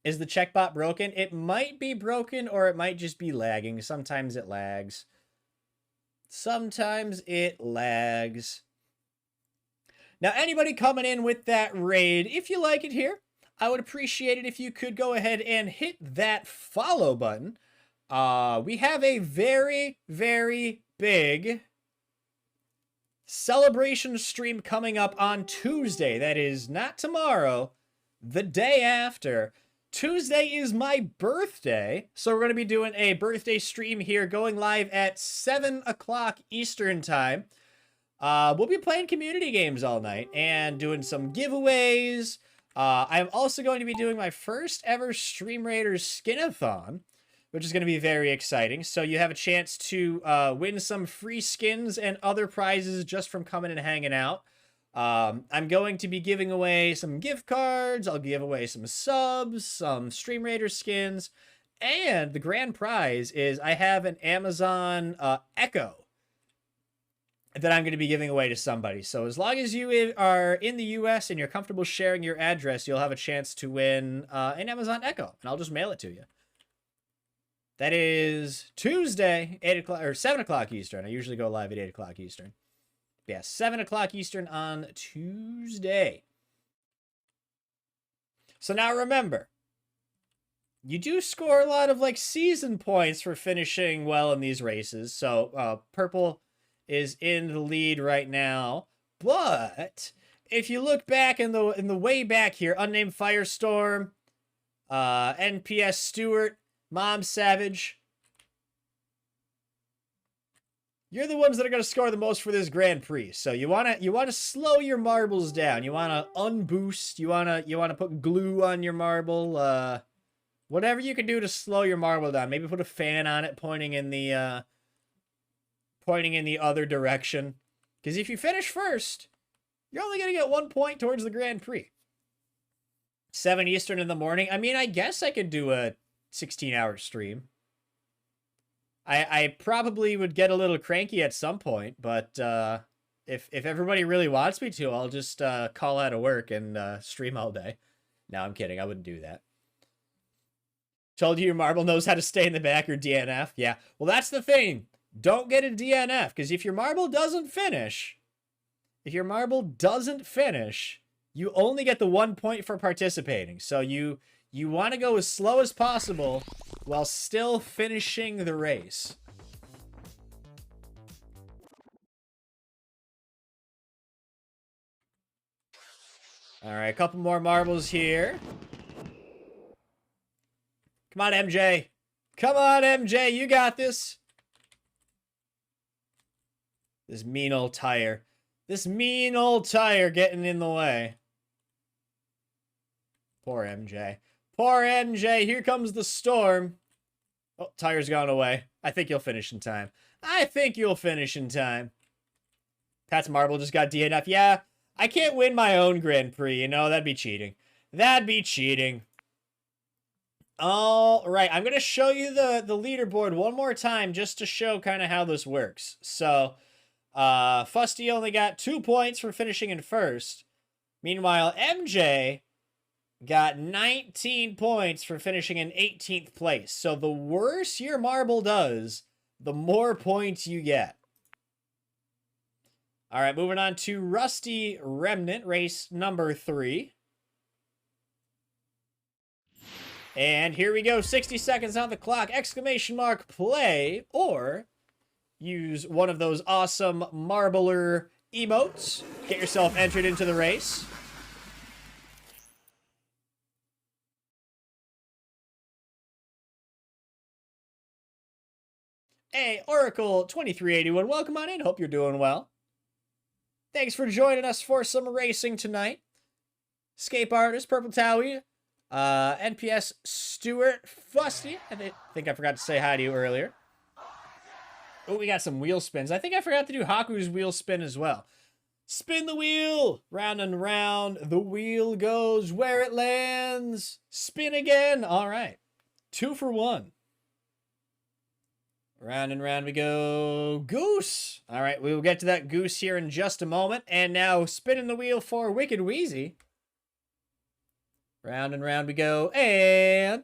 Is the checkbot broken? It might be broken or it might just be lagging. Sometimes it lags. Sometimes it lags. Now, anybody coming in with that raid, if you like it here, I would appreciate it if you could go ahead and hit that follow button. We have a very, very big celebration stream coming up on Tuesday. That is not tomorrow, the day after. Tuesday is my birthday, so we're going to be doing a birthday stream here, going live at 7 o'clock Eastern time. We'll be playing community games all night and doing some giveaways. I'm also going to be doing my first ever Stream Raiders Skinathon, which is going to be very exciting. So you have a chance to win some free skins and other prizes just from coming and hanging out. I'm going to be giving away some gift cards. I'll give away some subs, some Stream Raiders skins. And the grand prize is I have an Amazon Echo that I'm going to be giving away to somebody. So as long as you are in the US and you're comfortable sharing your address, you'll have a chance to win an Amazon Echo, and I'll just mail it to you. That is Tuesday, 8 o'clock or 7 o'clock Eastern. I usually go live at 8 o'clock Eastern. Yeah, 7 o'clock Eastern on Tuesday. So now remember, you do score a lot of like season points for finishing well in these races. So Purple is in the lead right now, but if you look back in the way back here, Unnamed Firestorm, NPS Stewart, Mom Savage, you're the ones that are going to score the most for this Grand Prix. So you want to slow your marbles down. You want to unboost. You want to put glue on your marble. Whatever you can do to slow your marble down. Maybe put a fan on it pointing in the other direction. Because if you finish first, you're only going to get 1 point towards the Grand Prix. 7 Eastern in the morning. I mean, I guess I could do a 16-hour stream. I probably would get a little cranky at some point, but if everybody really wants me to, I'll just call out of work and stream all day. No, I'm kidding. I wouldn't do that. Told you your marble knows how to stay in the back or DNF. Yeah. Well, that's the thing. Don't get a DNF, because if your marble doesn't finish, you only get the 1 point for participating. So you want to go as slow as possible while still finishing the race. All right, a couple more marbles here. Come on, MJ. Come on, MJ. You got this. This mean old tire. This mean old tire getting in the way. Poor MJ. Poor MJ. Here comes the storm. Oh, tire's gone away. I think you'll finish in time. I think you'll finish in time. Pat's marble just got DNF. Yeah, I can't win my own Grand Prix, you know? That'd be cheating. That'd be cheating. All right, I'm going to show you the leaderboard one more time just to show kind of how this works. So, Fusty only got 2 points for finishing in first. Meanwhile, MJ got 19 points for finishing in 18th place. So the worse your marble does, the more points you get. All right, moving on to Rusty Remnant, race number 3. And here we go, 60 seconds on the clock, exclamation mark, play, or use one of those awesome Marbler emotes. Get yourself entered into the race. Hey, Oracle 2381, welcome on in. Hope you're doing well. Thanks for joining us for some racing tonight. Scape Artist, Purple Towie, NPS Stewart, Fusty. I think I forgot to say hi to you earlier. Oh, we got some wheel spins. I think I forgot to do Haku's wheel spin as well. Spin the wheel! Round and round, the wheel goes where it lands. Spin again. All right. 2 for 1. Round and round we go. Goose! All right, we will get to that goose here in just a moment. And now spinning the wheel for Wicked Wheezy. Round and round we go. And...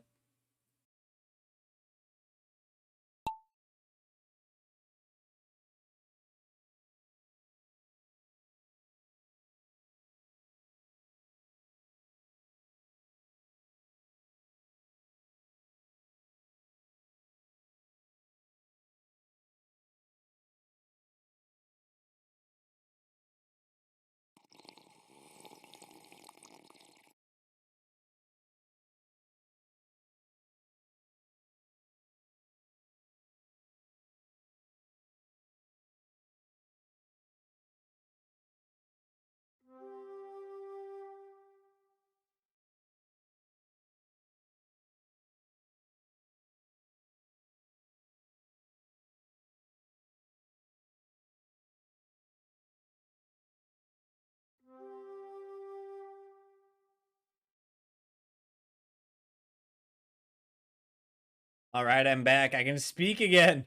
all right, I'm back. I can speak again.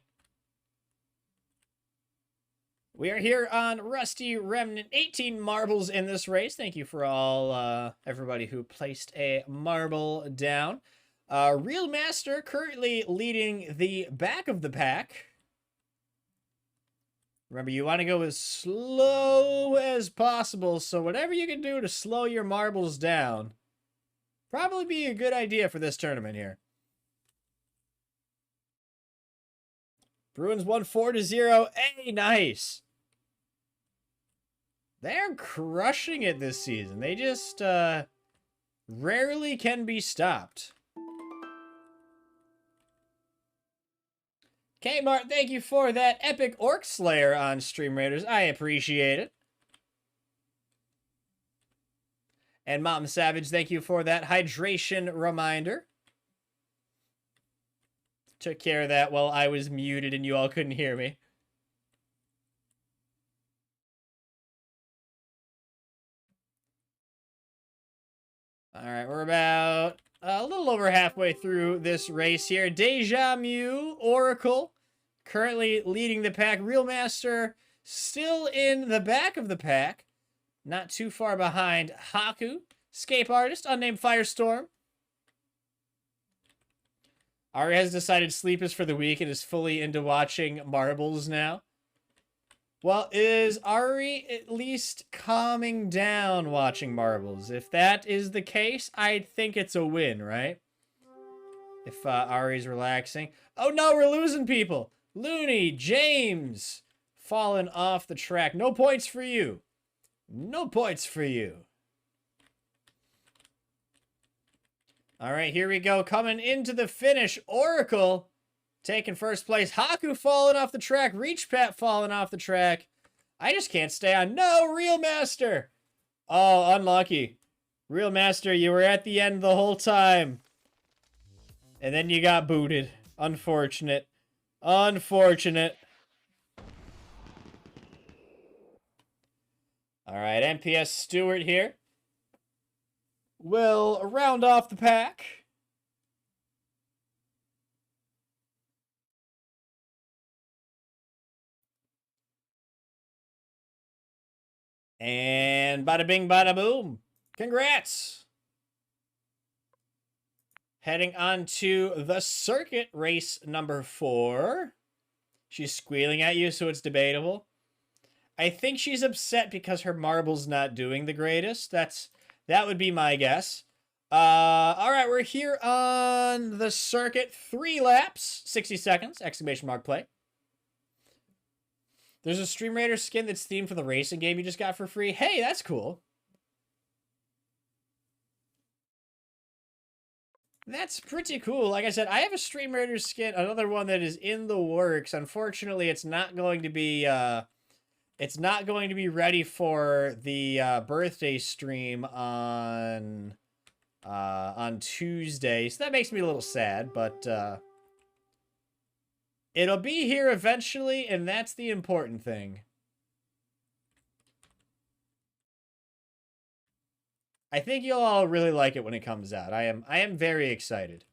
We are here on Rusty Remnant. 18 marbles in this race. Thank you for all, everybody who placed a marble down. Real Master currently leading the back of the pack. Remember, you want to go as slow as possible, so whatever you can do to slow your marbles down, probably be a good idea for this tournament here. Bruins won 4-0. Hey, nice. They're crushing it this season. They just rarely can be stopped. Kmart, thank you for that epic Orc Slayer on Stream Raiders. I appreciate it. And Mom Savage, thank you for that hydration reminder. Took care of that while I was muted and you all couldn't hear me. All right, we're about a little over halfway through this race here. Deja Mew, Oracle, currently leading the pack. Real Master still in the back of the pack. Not too far behind Haku. Scape Artist, Unnamed Firestorm. Ari has decided sleep is for the weak and is fully into watching marbles now. Well, is Ari at least calming down watching marbles? If that is the case, I think it's a win, right? If Ari's relaxing. Oh no, we're losing people. Looney, James, falling off the track. No points for you. No points for you. All right, here we go. Coming into the finish. Oracle taking first place. Haku falling off the track. Reach Pat falling off the track. I just can't stay on. No, Real Master. Oh, unlucky. Real Master, you were at the end the whole time. And then you got booted. Unfortunate. Unfortunate. Alright, MPS Stewart here. Will round off the pack. And bada bing, bada boom. Congrats. Heading on to the circuit race number 4. She's squealing at you, so it's debatable. I think she's upset because her marble's not doing the greatest. That would be my guess. All right, we're here on the circuit. 3 laps, 60 seconds, exclamation mark play. There's a Stream Raider skin that's themed for the racing game you just got for free. Hey, that's cool. That's pretty cool. Like I said, I have a Stream Raider skin, another one that is in the works. Unfortunately, it's not going to be ready for the birthday stream on Tuesday. So that makes me a little sad, but it'll be here eventually, and that's the important thing. I think you'll all really like it when it comes out. I am very excited.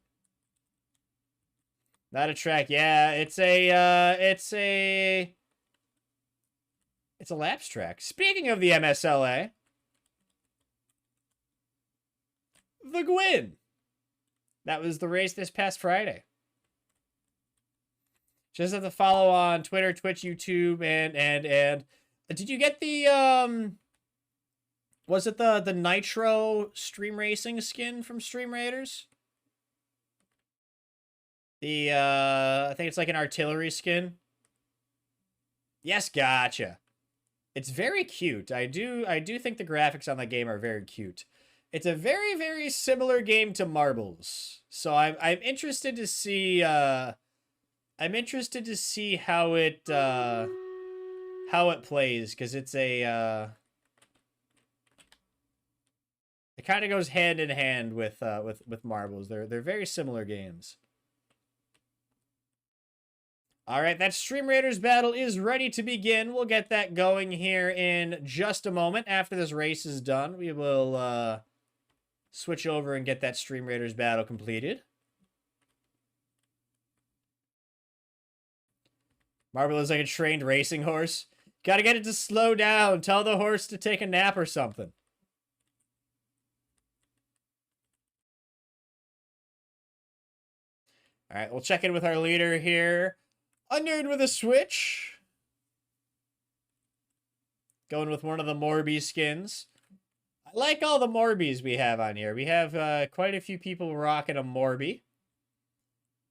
Not a track. Yeah, it's a laps track. Speaking of the MSLA, the Gwyn. That was the race this past Friday. Just have to follow on Twitter, Twitch, YouTube, and did you get the was it the Nitro Stream Racing skin from Stream Raiders? The I think it's like an artillery skin. Yes, gotcha. It's very cute. I do think the graphics on that game are very cute. It's a very, very similar game to Marbles. So I'm interested to see how it plays, because it's a it kind of goes hand in hand with Marbles. They're very similar games. All right, that Stream Raiders battle is ready to begin. We'll get that going here in just a moment. After this race is done, we will switch over and get that Stream Raiders battle completed. Marble is like a trained racing horse. Gotta get it to slow down. Tell the horse to take a nap or something. All right, we'll check in with our leader here. A nerd with a switch. Going with one of the Morby skins. I like all the Morbys we have on here. We have quite a few people rocking a Morby.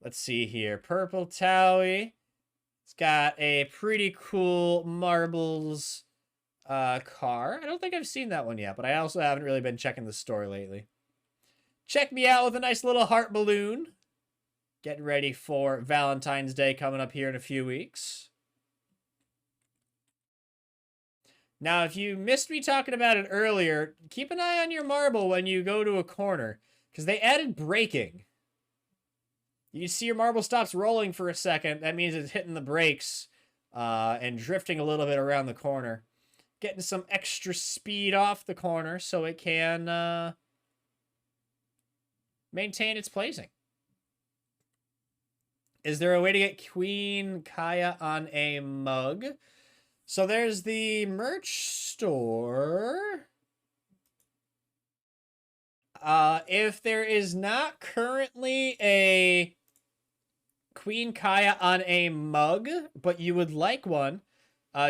Let's see here. Purple Towie. It's got a pretty cool Marbles car. I don't think I've seen that one yet, but I also haven't really been checking the store lately. Check me out with a nice little heart balloon. Getting ready for Valentine's Day coming up here in a few weeks. Now, if you missed me talking about it earlier, keep an eye on your marble when you go to a corner, because they added braking. You see your marble stops rolling for a second. That means it's hitting the brakes and drifting a little bit around the corner. Getting some extra speed off the corner so it can maintain its placing. Is there a way to get Queen Kaya on a mug? So there's the merch store. If there is not currently a Queen Kaya on a mug, but you would like one,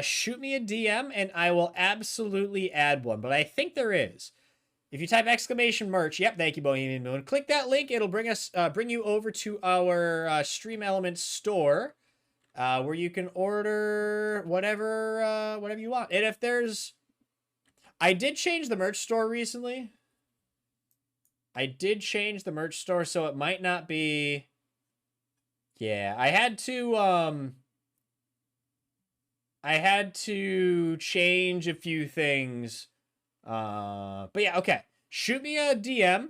shoot me a DM and I will absolutely add one. But I think there is. If you type exclamation merch, yep, thank you, Bohemian Moon. Click that link. It'll bring you over to our Stream Elements store, where you can order whatever you want. And if there's, I did change the merch store recently. I did change the merch store, so it might not be. Yeah, I had to change a few things. But yeah, okay. shoot me a DM.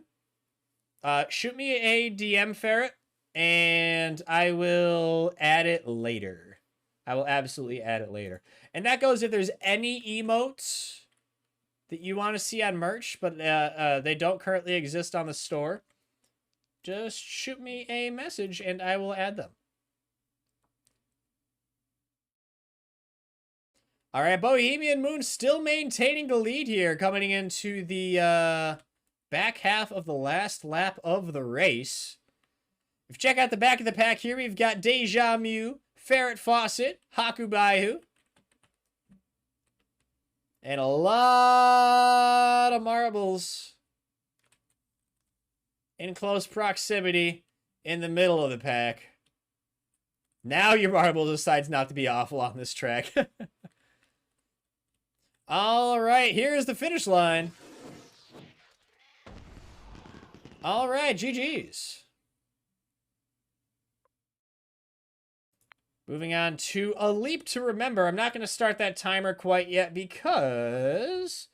Shoot me a DM, Ferret, and I will add it later. I will absolutely add it later. And that goes if there's any emotes that you want to see on merch, but they don't currently exist on the store. Just shoot me a message and I will add them. All right, Bohemian Moon still maintaining the lead here, coming into the back half of the last lap of the race. If you check out the back of the pack here, we've got Deja Mew, Ferret Fawcett, Hakubayu, and a lot of marbles in close proximity in the middle of the pack. Now your marble decides not to be awful on this track. All right, here's the finish line. All right, GG's. Moving on to A Leap to Remember. I'm not going to start that timer quite yet because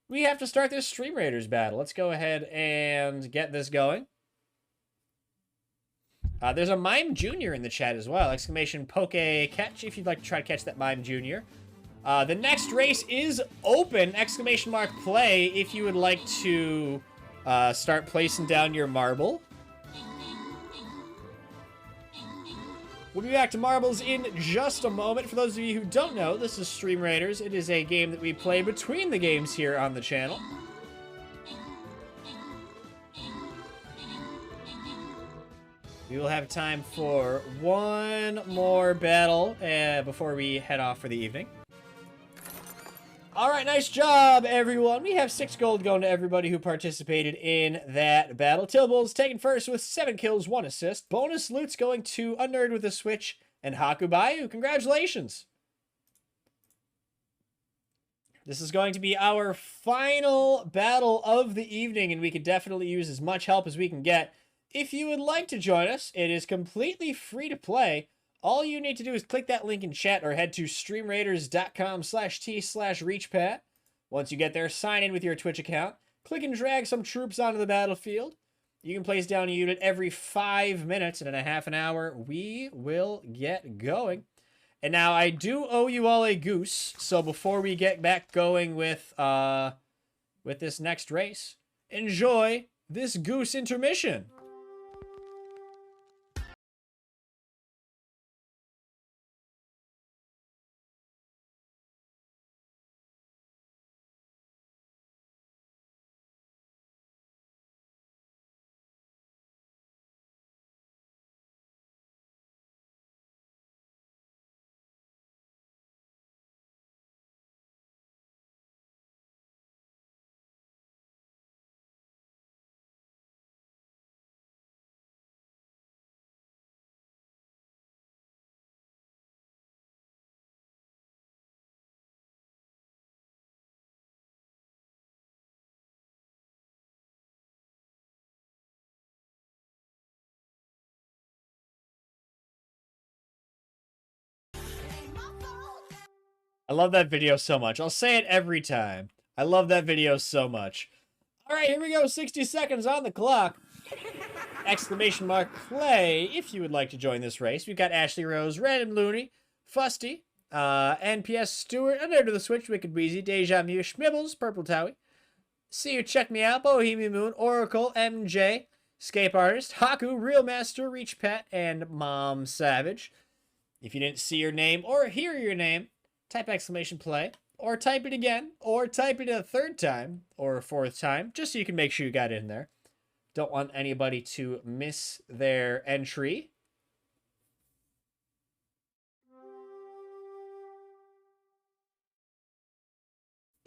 we have to start this Stream Raiders battle. Let's go ahead and get this going. There's a Mime Jr. in the chat as well. Exclamation Poke Catch if you'd like to try to catch that Mime Jr. The next race is open! Exclamation mark play if you would like to start placing down your marble. We'll be back to marbles in just a moment. For those of you who don't know, this is Stream Raiders. It is a game that we play between the games here on the channel. We will have time for one more battle before we head off for the evening. All right, nice job, everyone. We have 6 gold going to everybody who participated in that battle. Tilbull's taken first with 7 kills, 1 assist. Bonus loot's going to A Nerd with a Switch and Hakubayu. Congratulations. This is going to be our final battle of the evening, and we could definitely use as much help as we can get. If you would like to join us, it is completely free to play. All you need to do is click that link in chat or head to streamraiders.com/t/reachpat. Once you get there, sign in with your Twitch account. Click and drag some troops onto the battlefield. You can place down a unit every 5 minutes, and in a half an hour, we will get going. And now, I do owe you all a goose, so before we get back going with this next race, enjoy this goose intermission. I love that video so much. I'll say it every time. I love that video so much. All right, here we go. 60 seconds on the clock. Exclamation mark play if you would like to join this race. We've got Ashley Rose, Random Looney, Fusty, NPS Stewart, A Nerd with a Switch, Wicked Wheezy, Deja Mew, Schmibbles, Purple Towie. See you, check me out, Bohemian Moon, Oracle, MJ, Scape Artist, Haku, Real Master, Reach Pet, and Mom Savage. If you didn't see your name or hear your name, type exclamation play, or type it again, or type it a 3rd time, or a 4th time, just so you can make sure you got it in there. Don't want anybody to miss their entry.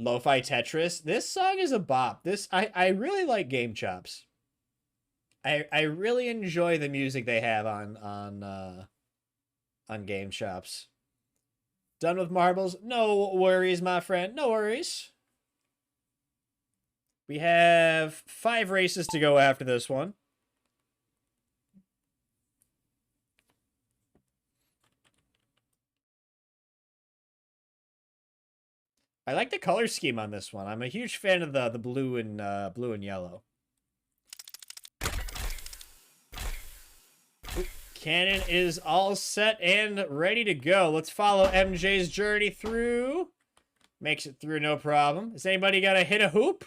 Lo-Fi Tetris. This song is a bop. I really like Game Chops. I really enjoy the music they have on Game Chops. Done with marbles? No worries, my friend. No worries. We have 5 races to go after this one. I like the color scheme on this one. I'm a huge fan of the blue and yellow. Cannon is all set and ready to go. Let's follow MJ's journey through. Makes it through no problem. Has anybody got to hit a hoop?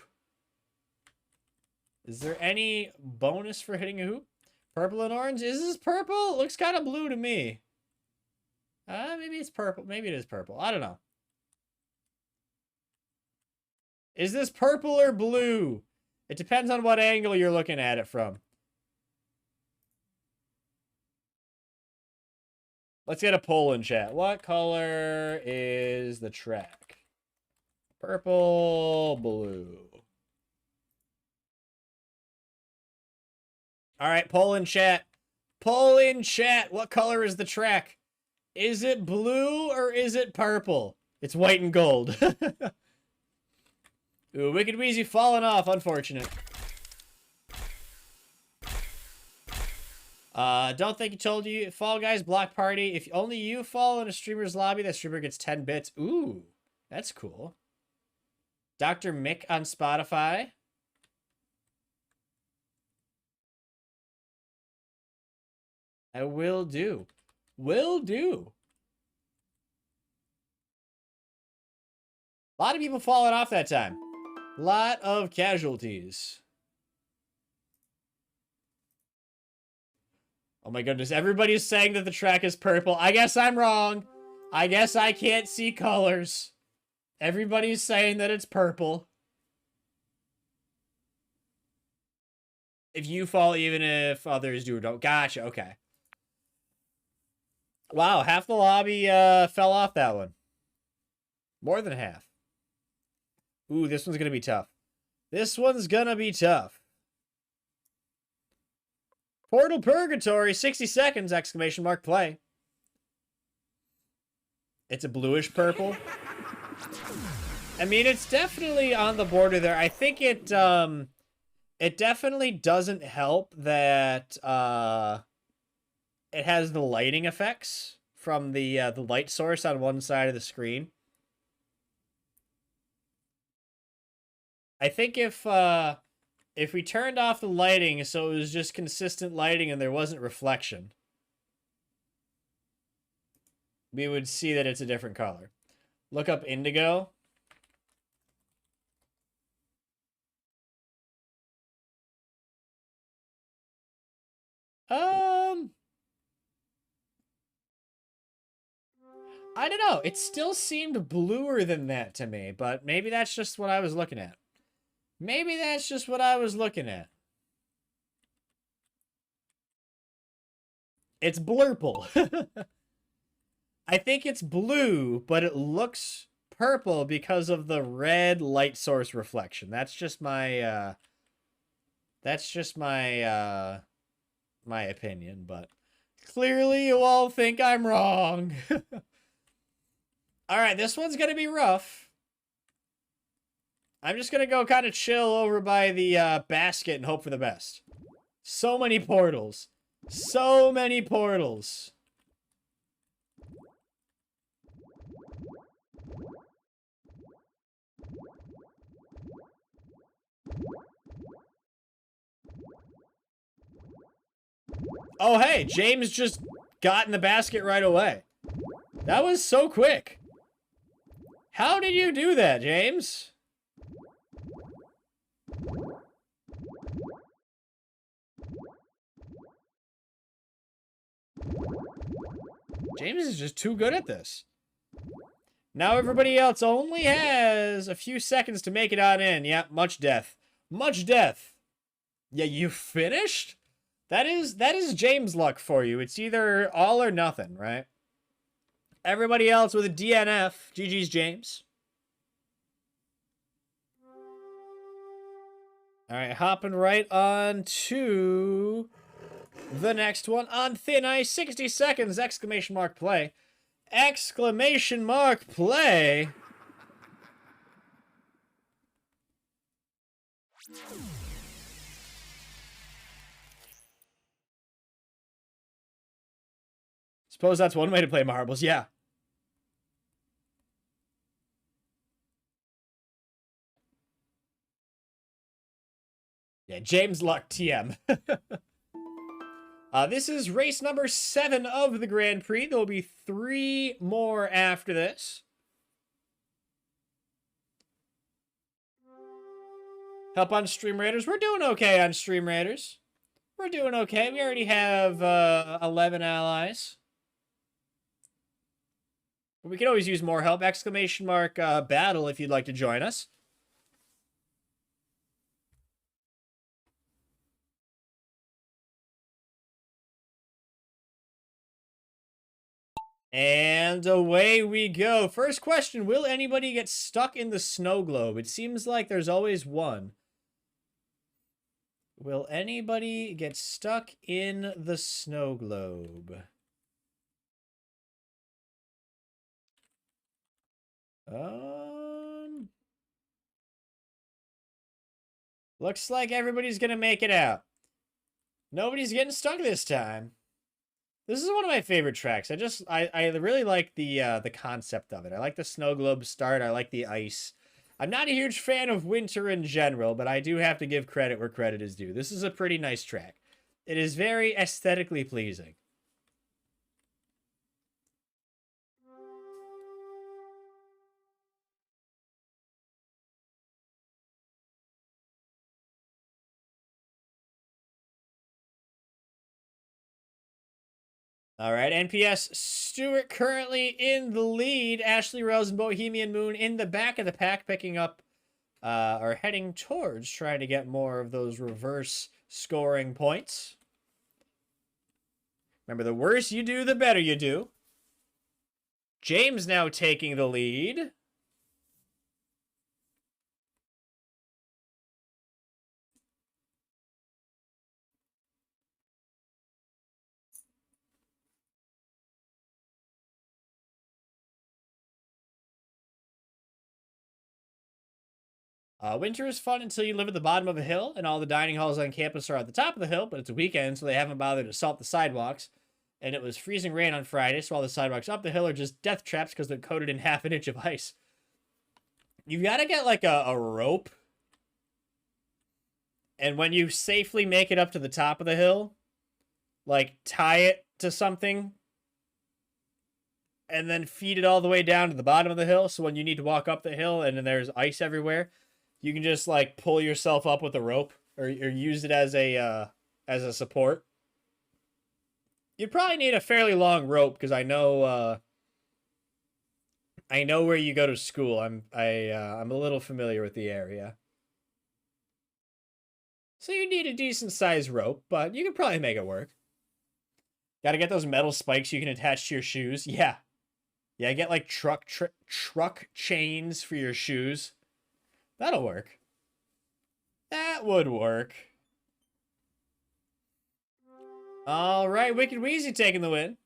Is there any bonus for hitting a hoop? Purple and orange? Is this purple? It looks kind of blue to me. Maybe it's purple. Maybe it is purple. I don't know. Is this purple or blue? It depends on what angle you're looking at it from. Let's get a poll in chat. What color is the track? Purple, blue. All right, poll in chat. Poll in chat. What color is the track? Is it blue or is it purple? It's white and gold. Ooh, Wicked Wheezy falling off. Unfortunate. Don't think he told you. Fall Guys Block Party. If only you fall in a streamer's lobby, that streamer gets 10 bits. Ooh, that's cool. Dr. Mick on Spotify. I will do. Will do. A lot of people falling off that time. Lot of casualties. Oh my goodness, everybody's saying that the track is purple. I guess I'm wrong. I guess I can't see colors. Everybody's saying that it's purple. If you fall, even if others do or don't. Gotcha, okay. Wow, half the lobby fell off that one. More than half. Ooh, this one's going to be tough. This one's going to be tough. Portal Purgatory, 60 seconds, exclamation mark, play. It's a bluish purple. I mean, it's definitely on the border there. I think it definitely doesn't help that it has the lighting effects from the light source on one side of the screen. I think if we turned off the lighting so it was just consistent lighting and there wasn't reflection, we would see that it's a different color. Look up indigo. I don't know. It still seemed bluer than that to me, but maybe that's just what I was looking at. Maybe that's just what I was looking at. It's blurple. I think it's blue, but it looks purple because of the red light source reflection. That's just my my opinion, but clearly you all think I'm wrong. All right, this one's going to be rough. I'm just going to go kind of chill over by the basket and hope for the best. So many portals. So many portals. Oh, hey, James just got in the basket right away. That was so quick. How did you do that, James? James is just too good at this. Now everybody else only has a few seconds to make it on in. Yeah, much death. Much death. Yeah, you finished? That is James luck for you. It's either all or nothing, right? Everybody else with a DNF. GG's James. All right, hopping right on to the next one. On thin ice, 60 seconds, exclamation mark play. Exclamation mark play. Suppose that's one way to play marbles, yeah. Yeah, James Luck, TM. This is race number 7 of the Grand Prix. There will be 3 more after this. Help on Stream Raiders. We're doing okay on Stream Raiders. We're doing okay. We already have 11 allies. We can always use more help. Exclamation mark battle if you'd like to join us. And away we go. First question, will anybody get stuck in the snow globe? It seems like there's always one. Will anybody get stuck in the snow globe? Looks like everybody's gonna make it out. Nobody's getting stuck this time. This is one of my favorite tracks. I really like the concept of it. I like the snow globe start. I like the ice. I'm not a huge fan of winter in general, but I do have to give credit where credit is due. This is a pretty nice track. It is very aesthetically pleasing. All right, NPS Stewart currently in the lead. Ashley Rose and Bohemian Moon in the back of the pack, picking up or heading towards trying to get more of those reverse scoring points. Remember, the worse you do, the better you do. James now taking the lead. Winter is fun until you live at the bottom of a hill, and all the dining halls on campus are at the top of the hill, but it's a weekend, so they haven't bothered to salt the sidewalks. And it was freezing rain on Friday, so all the sidewalks up the hill are just death traps because they're coated in half an inch of ice. You've got to get, like, a rope. And when you safely make it up to the top of the hill, like, tie it to something and then feed it all the way down to the bottom of the hill, so when you need to walk up the hill and then there's ice everywhere, you can just, like, pull yourself up with a rope or use it as a support. You'd probably need a fairly long rope because I know where you go to school. I'm a little familiar with the area. So you need a decent sized rope, but you can probably make it work. Got to get those metal spikes you can attach to your shoes. Yeah. Yeah, get like truck chains for your shoes. That'll work. That would work. All right, Wicked Wheezy taking the win.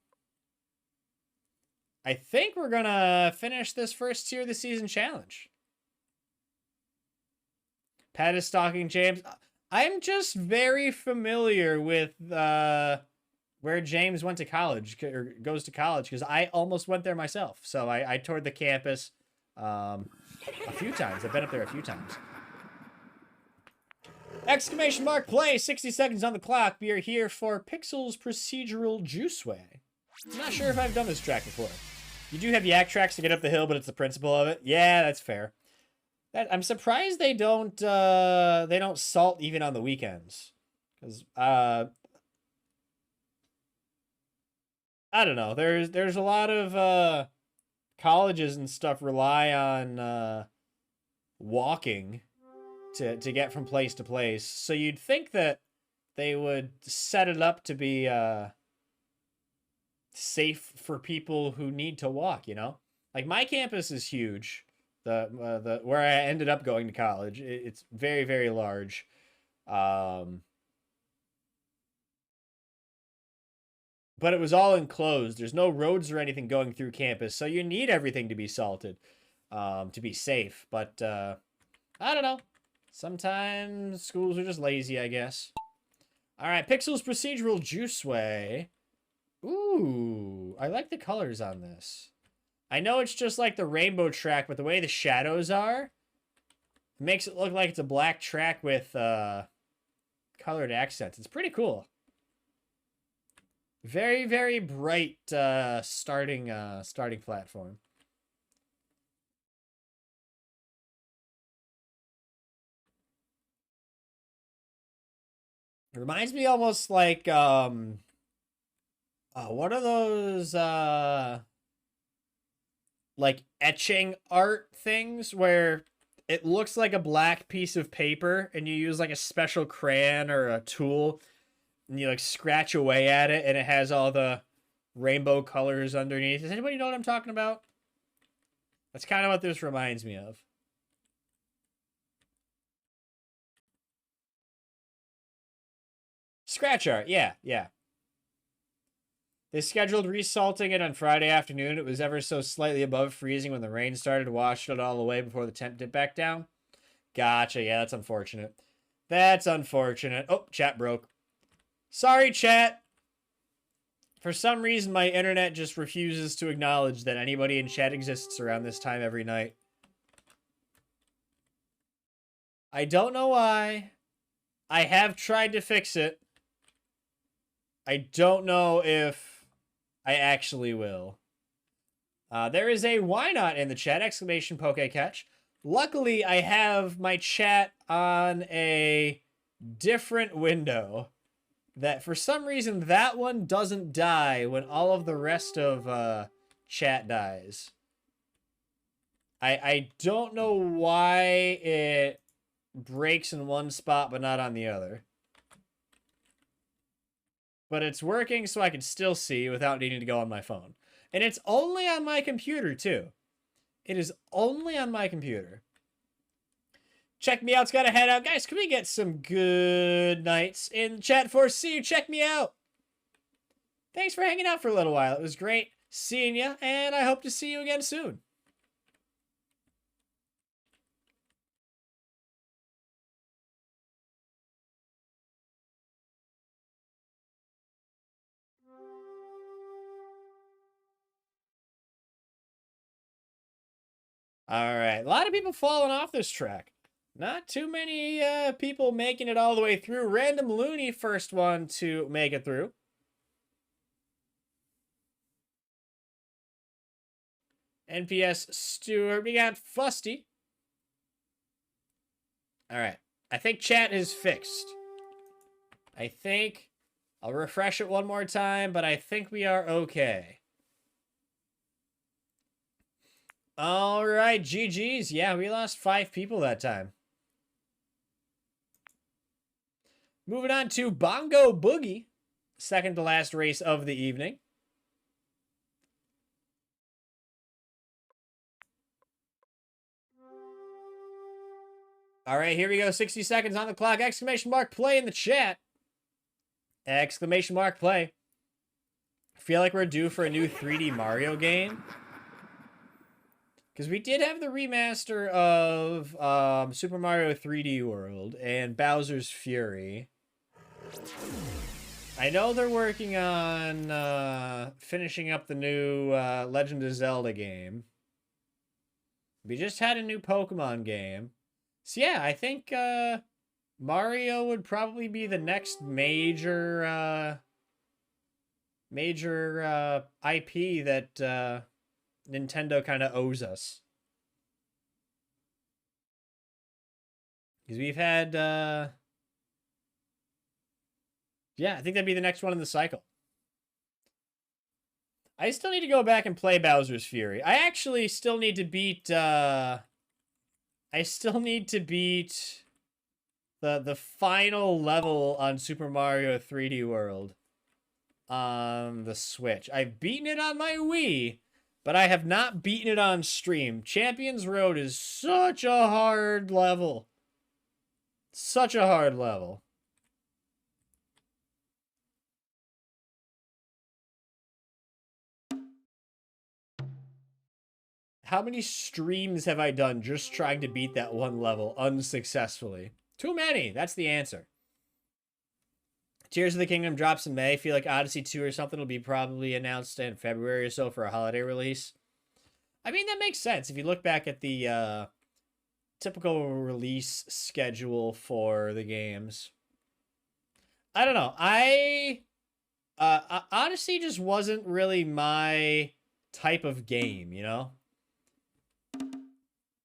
I think we're gonna finish this first tier of the season challenge. Pat is stalking James. I'm just very familiar with where James went to college or goes to college because I almost went there myself. So I toured the campus a few times. I've been up there a few times. Exclamation mark play. 60 seconds on the clock. We are here for Pixels Procedural Juiceway. I'm not sure if I've done this track before. You do have yak tracks to get up the hill, but it's the principle of it. Yeah, that's fair. I'm surprised they don't salt even on the weekends. Because I don't know. There's a lot of colleges and stuff rely on walking to get from place to place. So you'd think that they would set it up to be safe for people who need to walk, you know? Like my campus is huge. The where I ended up going to college, it's very, very large. But it was all enclosed. There's no roads or anything going through campus, so you need everything to be salted to be safe. But I don't know. Sometimes schools are just lazy, I guess. All right, Pixels Procedural Juiceway. Ooh, I like the colors on this. I know it's just like the rainbow track, but the way the shadows are makes it look like it's a black track with colored accents. It's pretty cool. Very, very bright starting platform. It reminds me almost like what are those like etching art things where it looks like a black piece of paper and you use like a special crayon or a tool and you like scratch away at it and it has all the rainbow colors underneath. Does anybody know what I'm talking about? That's kind of what this reminds me of. Scratch art, yeah. They scheduled resalting it on Friday afternoon. It was ever so slightly above freezing when the rain started, washed it all away before the temp dipped back down. Gotcha, yeah, that's unfortunate. That's unfortunate. Oh, chat broke. Sorry, chat. For some reason, my internet just refuses to acknowledge that anybody in chat exists around this time every night. I don't know why. I have tried to fix it. I don't know if I actually will. There is a why not in the chat, exclamation poke catch. Luckily, I have my chat on a different window that for some reason that one doesn't die when all of the rest of chat dies. I don't know why it breaks in one spot but not on the other. But it's working so I can still see without needing to go on my phone. And it's only on my computer, too. It is only on my computer. Check me out's gotta head out. Guys, can we get some good nights in the chat for see you? Check me out. Thanks for hanging out for a little while. It was great seeing you, and I hope to see you again soon. All right, a lot of people falling off this track. Not too many people making it all the way through. Random Looney, first one to make it through. NPS Stewart. We got Fusty. All right. I think chat is fixed. I think I'll refresh it one more time, but I think we are okay. All right, GG's. Yeah, we lost 5 people that time. Moving on to Bongo Boogie, second to last race of the evening. All right, here we go. 60 seconds on the clock. Exclamation mark play in the chat. Exclamation mark play. I feel like we're due for a new 3D Mario game. Because we did have the remaster of Super Mario 3D World and Bowser's Fury. I know they're working on finishing up the new Legend of Zelda game. We just had a new Pokemon game. So yeah, I think Mario would probably be the next major IP that Nintendo kind of owes us. Because we've had yeah, I think that'd be the next one in the cycle. I still need to go back and play Bowser's Fury. I actually still need to beat the final level on Super Mario 3D World on the Switch. I've beaten it on my Wii, but I have not beaten it on stream. Champions Road is such a hard level. Such a hard level. How many streams have I done just trying to beat that one level unsuccessfully? Too many. That's the answer. Tears of the Kingdom drops in May. Feel like Odyssey 2 or something will be probably announced in February or so for a holiday release. I mean, that makes sense. If you look back at the typical release schedule for the games. I don't know. Odyssey just wasn't really my type of game, you know?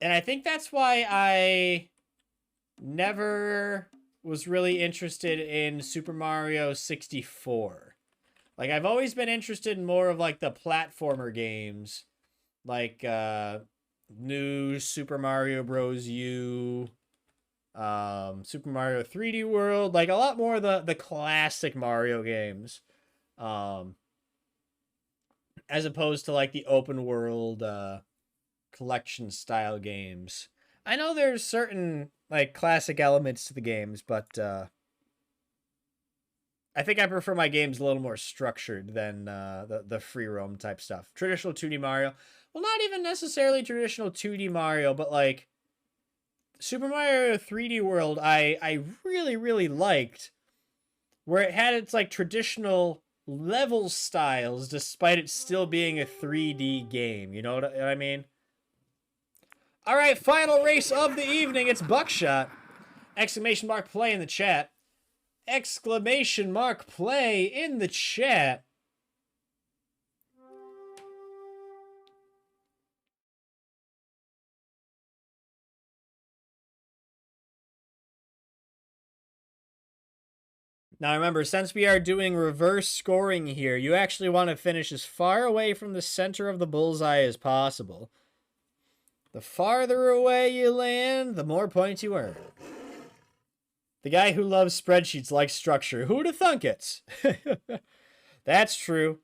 And I think that's why I never was really interested in Super Mario 64. Like, I've always been interested in more of, like, the platformer games. Like, new Super Mario Bros. U, Super Mario 3D World. Like, a lot more of the classic Mario games. As opposed to, like, the open world, collection style games. I know there's certain, like, classic elements to the games, but, I think I prefer my games a little more structured than the free roam type stuff. Traditional 2D Mario. Well, not even necessarily traditional 2D Mario, but like Super Mario 3D World, I really, really liked, where it had its like traditional level styles despite it still being a 3D game. You know what I mean? All right, final race of the evening. It's Buckshot. Exclamation mark play in the chat. Exclamation mark play in the chat. Now remember, since we are doing reverse scoring here, you actually want to finish as far away from the center of the bullseye as possible. The farther away you land, the more points you earn. The guy who loves spreadsheets likes structure. Who'd have thunk it? That's true.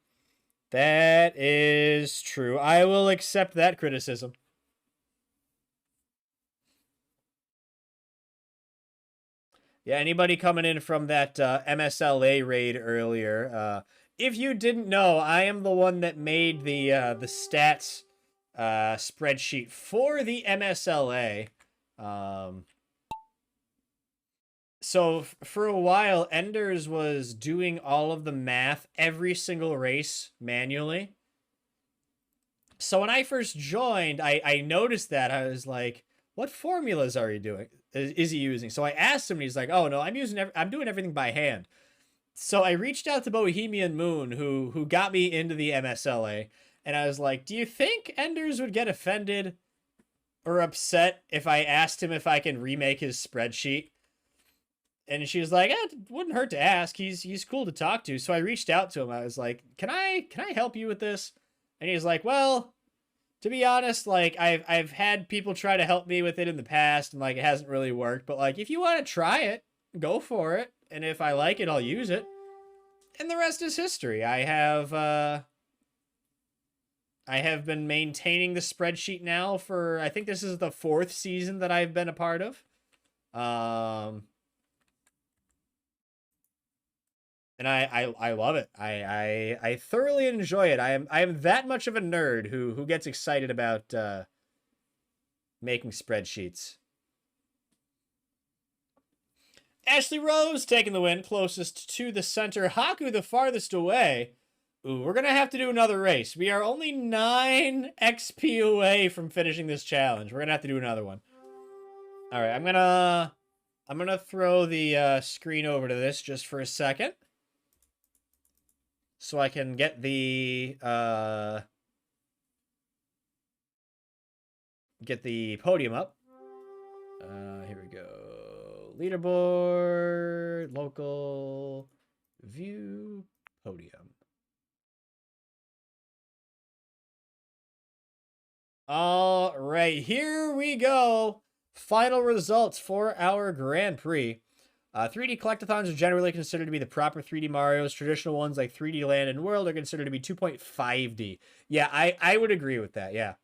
That is true. I will accept that criticism. Yeah, anybody coming in from that MSLA raid earlier, if you didn't know, I am the one that made the stats spreadsheet for the MSLA. So for a while, Enders was doing all of the math every single race manually. So when I first joined, I noticed that. I was like, what formulas are you doing? Is he using? So I asked him, and he's like, oh no, I'm doing everything by hand. So I reached out to Bohemian Moon, who got me into the MSLA, and I was like, do you think Enders would get offended or upset if I asked him if I can remake his spreadsheet? And she was like, it wouldn't hurt to ask. He's cool to talk to. So I reached out to him. I was like, can I help you with this? And he's like, well, to be honest, like I've had people try to help me with it in the past, and like it hasn't really worked. But like if you want to try it, go for it. And if I like it, I'll use it. And the rest is history. I have been maintaining the spreadsheet now for, I think this is the 4th season that I've been a part of. And I love it. I thoroughly enjoy it. I am that much of a nerd who gets excited about making spreadsheets. Ashley Rose taking the win, closest to the center. Haku the farthest away. Ooh, we're gonna have to do another race. We are only 9 XP away from finishing this challenge. We're gonna have to do another one. All right, I'm gonna throw the screen over to this just for a second, so I can get the podium up. Here we go. Leaderboard, local, view, podium. All right, here we go. Final results for our Grand Prix. 3D collectathons are generally considered to be the proper 3D Marios. Traditional ones like 3D Land and World are considered to be 2.5D. Yeah, I would agree with that, yeah.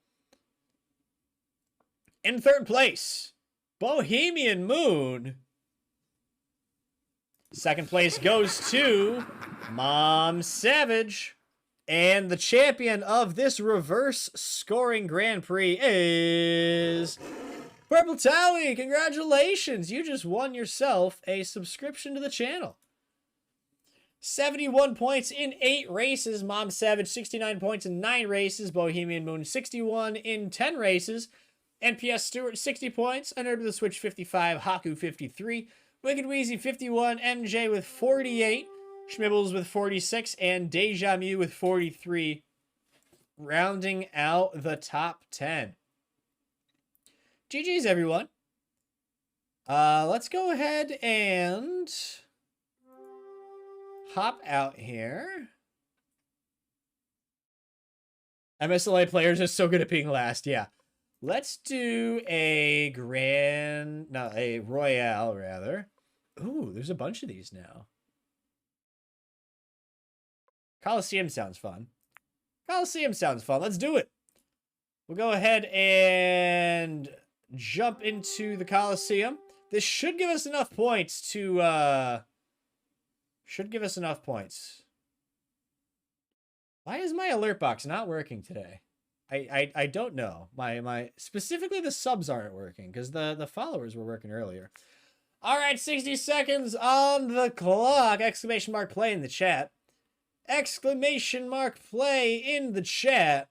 In 3rd place, Bohemian Moon. 2nd place goes to Mom Savage. And the champion of this reverse scoring Grand Prix is Purple Towie. Congratulations. You just won yourself a subscription to the channel. 71 points in 8 races. Mom Savage, 69 points in 9 races. Bohemian Moon, 61 in 10 races. NPS Stewart, 60 points. Nerd with the Switch, 55. Haku, 53. Wicked Wheezy 51, MJ with 48, Schmibbles with 46, and Deja Mew with 43, rounding out the top 10. GG's, everyone. Let's go ahead and hop out here. MSLA players are so good at being last, yeah. Let's do a Royale, rather. Ooh, there's a bunch of these now. Coliseum sounds fun. Coliseum sounds fun. Let's do it. We'll go ahead and jump into the Coliseum. This should give us enough points to, Why is my alert box not working today? I don't know. Specifically the subs aren't working because the followers were working earlier. All right, 60 seconds on the clock. Exclamation mark play in the chat. Exclamation mark play in the chat.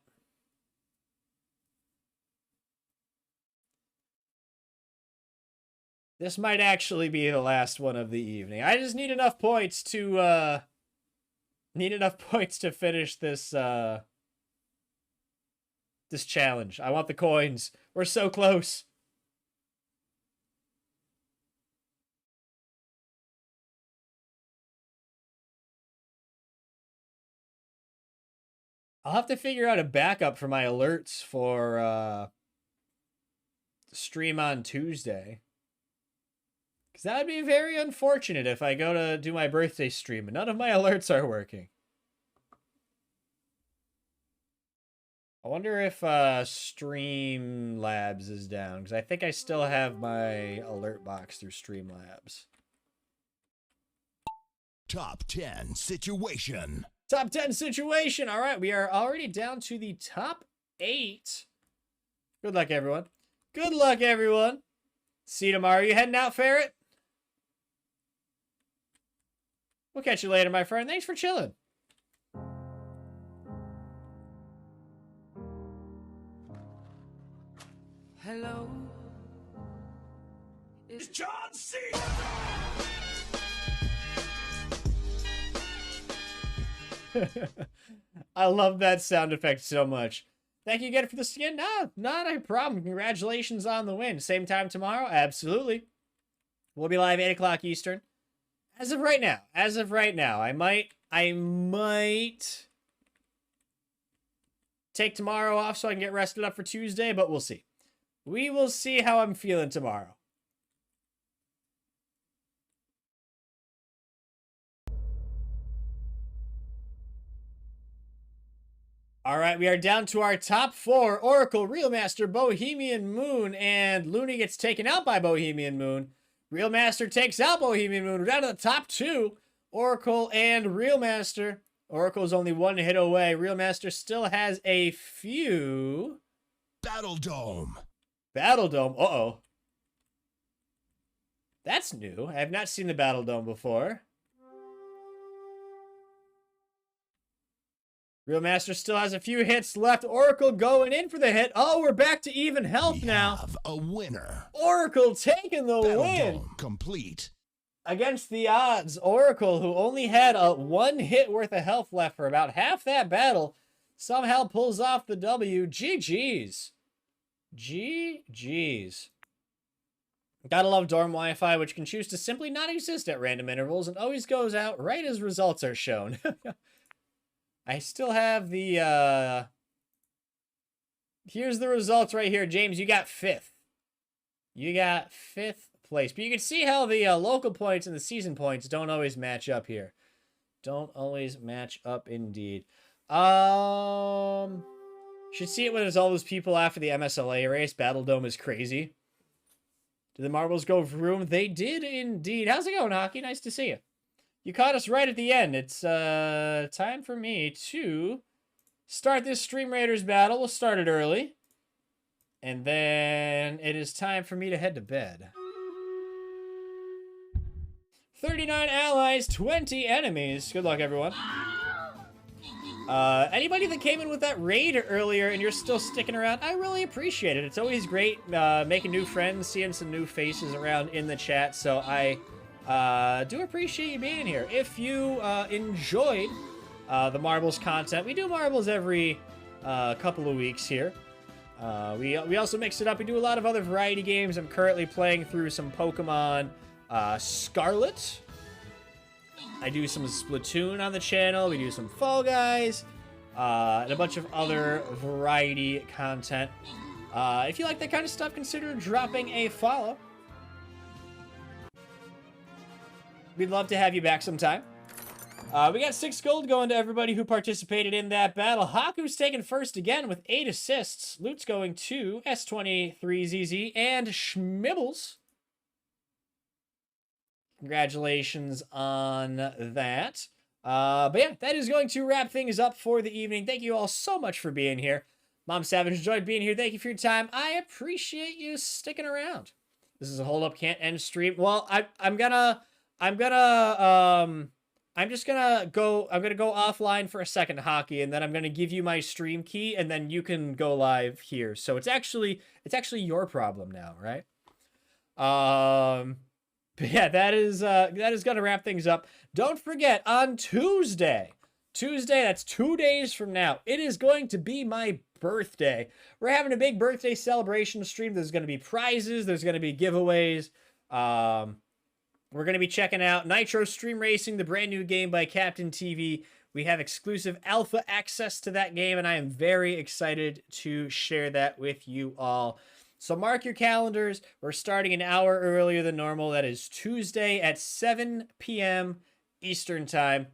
This might actually be the last one of the evening. I just need enough points to finish this this challenge. I want the coins. We're so close. I'll have to figure out a backup for my alerts for stream on Tuesday. Because that would be very unfortunate if I go to do my birthday stream and none of my alerts are working. I wonder if Streamlabs is down, because I think I still have my alert box through Streamlabs. Top 10 situation. Top 10 situation. All right, we are already down to the top 8. Good luck, everyone. Good luck, everyone. See you tomorrow. You heading out, Ferret? We'll catch you later, my friend. Thanks for chilling. Hello. It's John C. I love that sound effect so much. Thank you again for the skin. No, not a problem. Congratulations on the win. Same time tomorrow? Absolutely. We'll be live 8 o'clock Eastern. As of right now. I might take tomorrow off so I can get rested up for Tuesday, but we'll see. We will see how I'm feeling tomorrow. All right, we are down to our top 4. Oracle, Realmaster, Bohemian Moon, and Looney gets taken out by Bohemian Moon. Realmaster takes out Bohemian Moon. We're down to the top 2. Oracle and Realmaster. Oracle's only 1 hit away. Realmaster still has a few. Battle Dome. Battle Dome. Uh-oh. That's new. I have not seen the Battle Dome before. Realmaster still has a few hits left. Oracle going in for the hit. Oh, we're back to even health now. We have a winner. Oracle taking the Battle win. Dome complete. Against the odds, Oracle, who only had a 1 hit worth of health left for about half that battle, somehow pulls off the W. GG's. GG's. Gotta love Dorm Wi-Fi, which can choose to simply not exist at random intervals and always goes out right as results are shown. I still have the, here's the results right here. James, you got 5th. You got 5th place. But you can see how the local points and the season points don't always match up here. Don't always match up indeed. Should see it when there's all those people after the MSLA race. Battle Dome is crazy. Did the marbles go vroom? They did indeed. How's it going, Hockey? Nice to see you. You caught us right at the end. It's time for me to start this Stream Raiders battle. We'll start it early. And then it is time for me to head to bed. 39 allies, 20 enemies. Good luck, everyone. Anybody that came in with that raid earlier and you're still sticking around, I really appreciate it. It's always great making new friends, seeing some new faces around in the chat, so I Do appreciate you being here. If you enjoyed the marbles content, we do marbles every couple of weeks here. We also mix it up. We do a lot of other variety games. I'm currently playing through some Pokemon Scarlet. I do some Splatoon on the channel. We do some Fall Guys. And a bunch of other variety content. If you like that kind of stuff, consider dropping a follow. We'd love to have you back sometime. We got 6 gold going to everybody who participated in that battle. Haku's taking first again with 8 assists. Loot's going to S23ZZ and Schmibbles. Congratulations on that. But yeah, that is going to wrap things up for the evening. Thank you all so much for being here. Mom Savage enjoyed being here. Thank you for your time. I appreciate you sticking around. This is a hold up can't end stream. Well, I'm gonna go offline for a second, Hockey, and then I'm gonna give you my stream key, and then you can go live here. So it's actually your problem now, right? But yeah, that is gonna wrap things up. Don't forget, on Tuesday, that's 2 days from now, it is going to be my birthday. We're having a big birthday celebration stream. There's going to be prizes. There's going to be giveaways. We're going to be checking out Nitro Stream Racing, the brand new game by Captain TV. We have exclusive alpha access to that game, and I am very excited to share that with you all. So mark your calendars. We're starting an hour earlier than normal. That is Tuesday at 7 p.m. Eastern Time.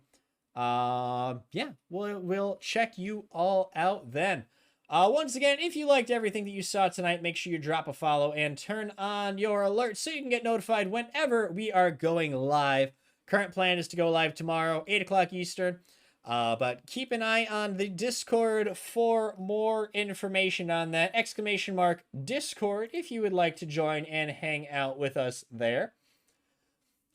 Yeah, we'll check you all out then. Once again, if you liked everything that you saw tonight, make sure you drop a follow and turn on your alerts so you can get notified whenever we are going live. Current plan is to go live tomorrow, 8 o'clock Eastern. But keep an eye on the Discord for more information on that. !Discord if you would like to join and hang out with us there.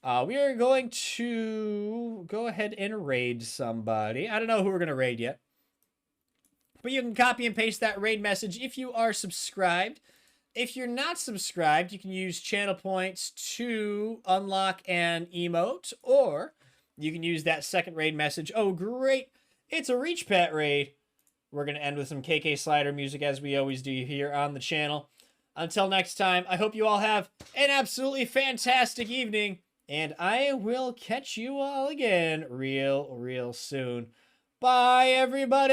We are going to go ahead and raid somebody. I don't know who we're going to raid yet. But you can copy and paste that raid message if you are subscribed. If you're not subscribed, you can use channel points to unlock an emote, or you can use that second raid message. Oh, great. It's a Reach Pet raid. We're going to end with some KK Slider music, as we always do here on the channel. Until next time, I hope you all have an absolutely fantastic evening, and I will catch you all again real soon. Bye, everybody!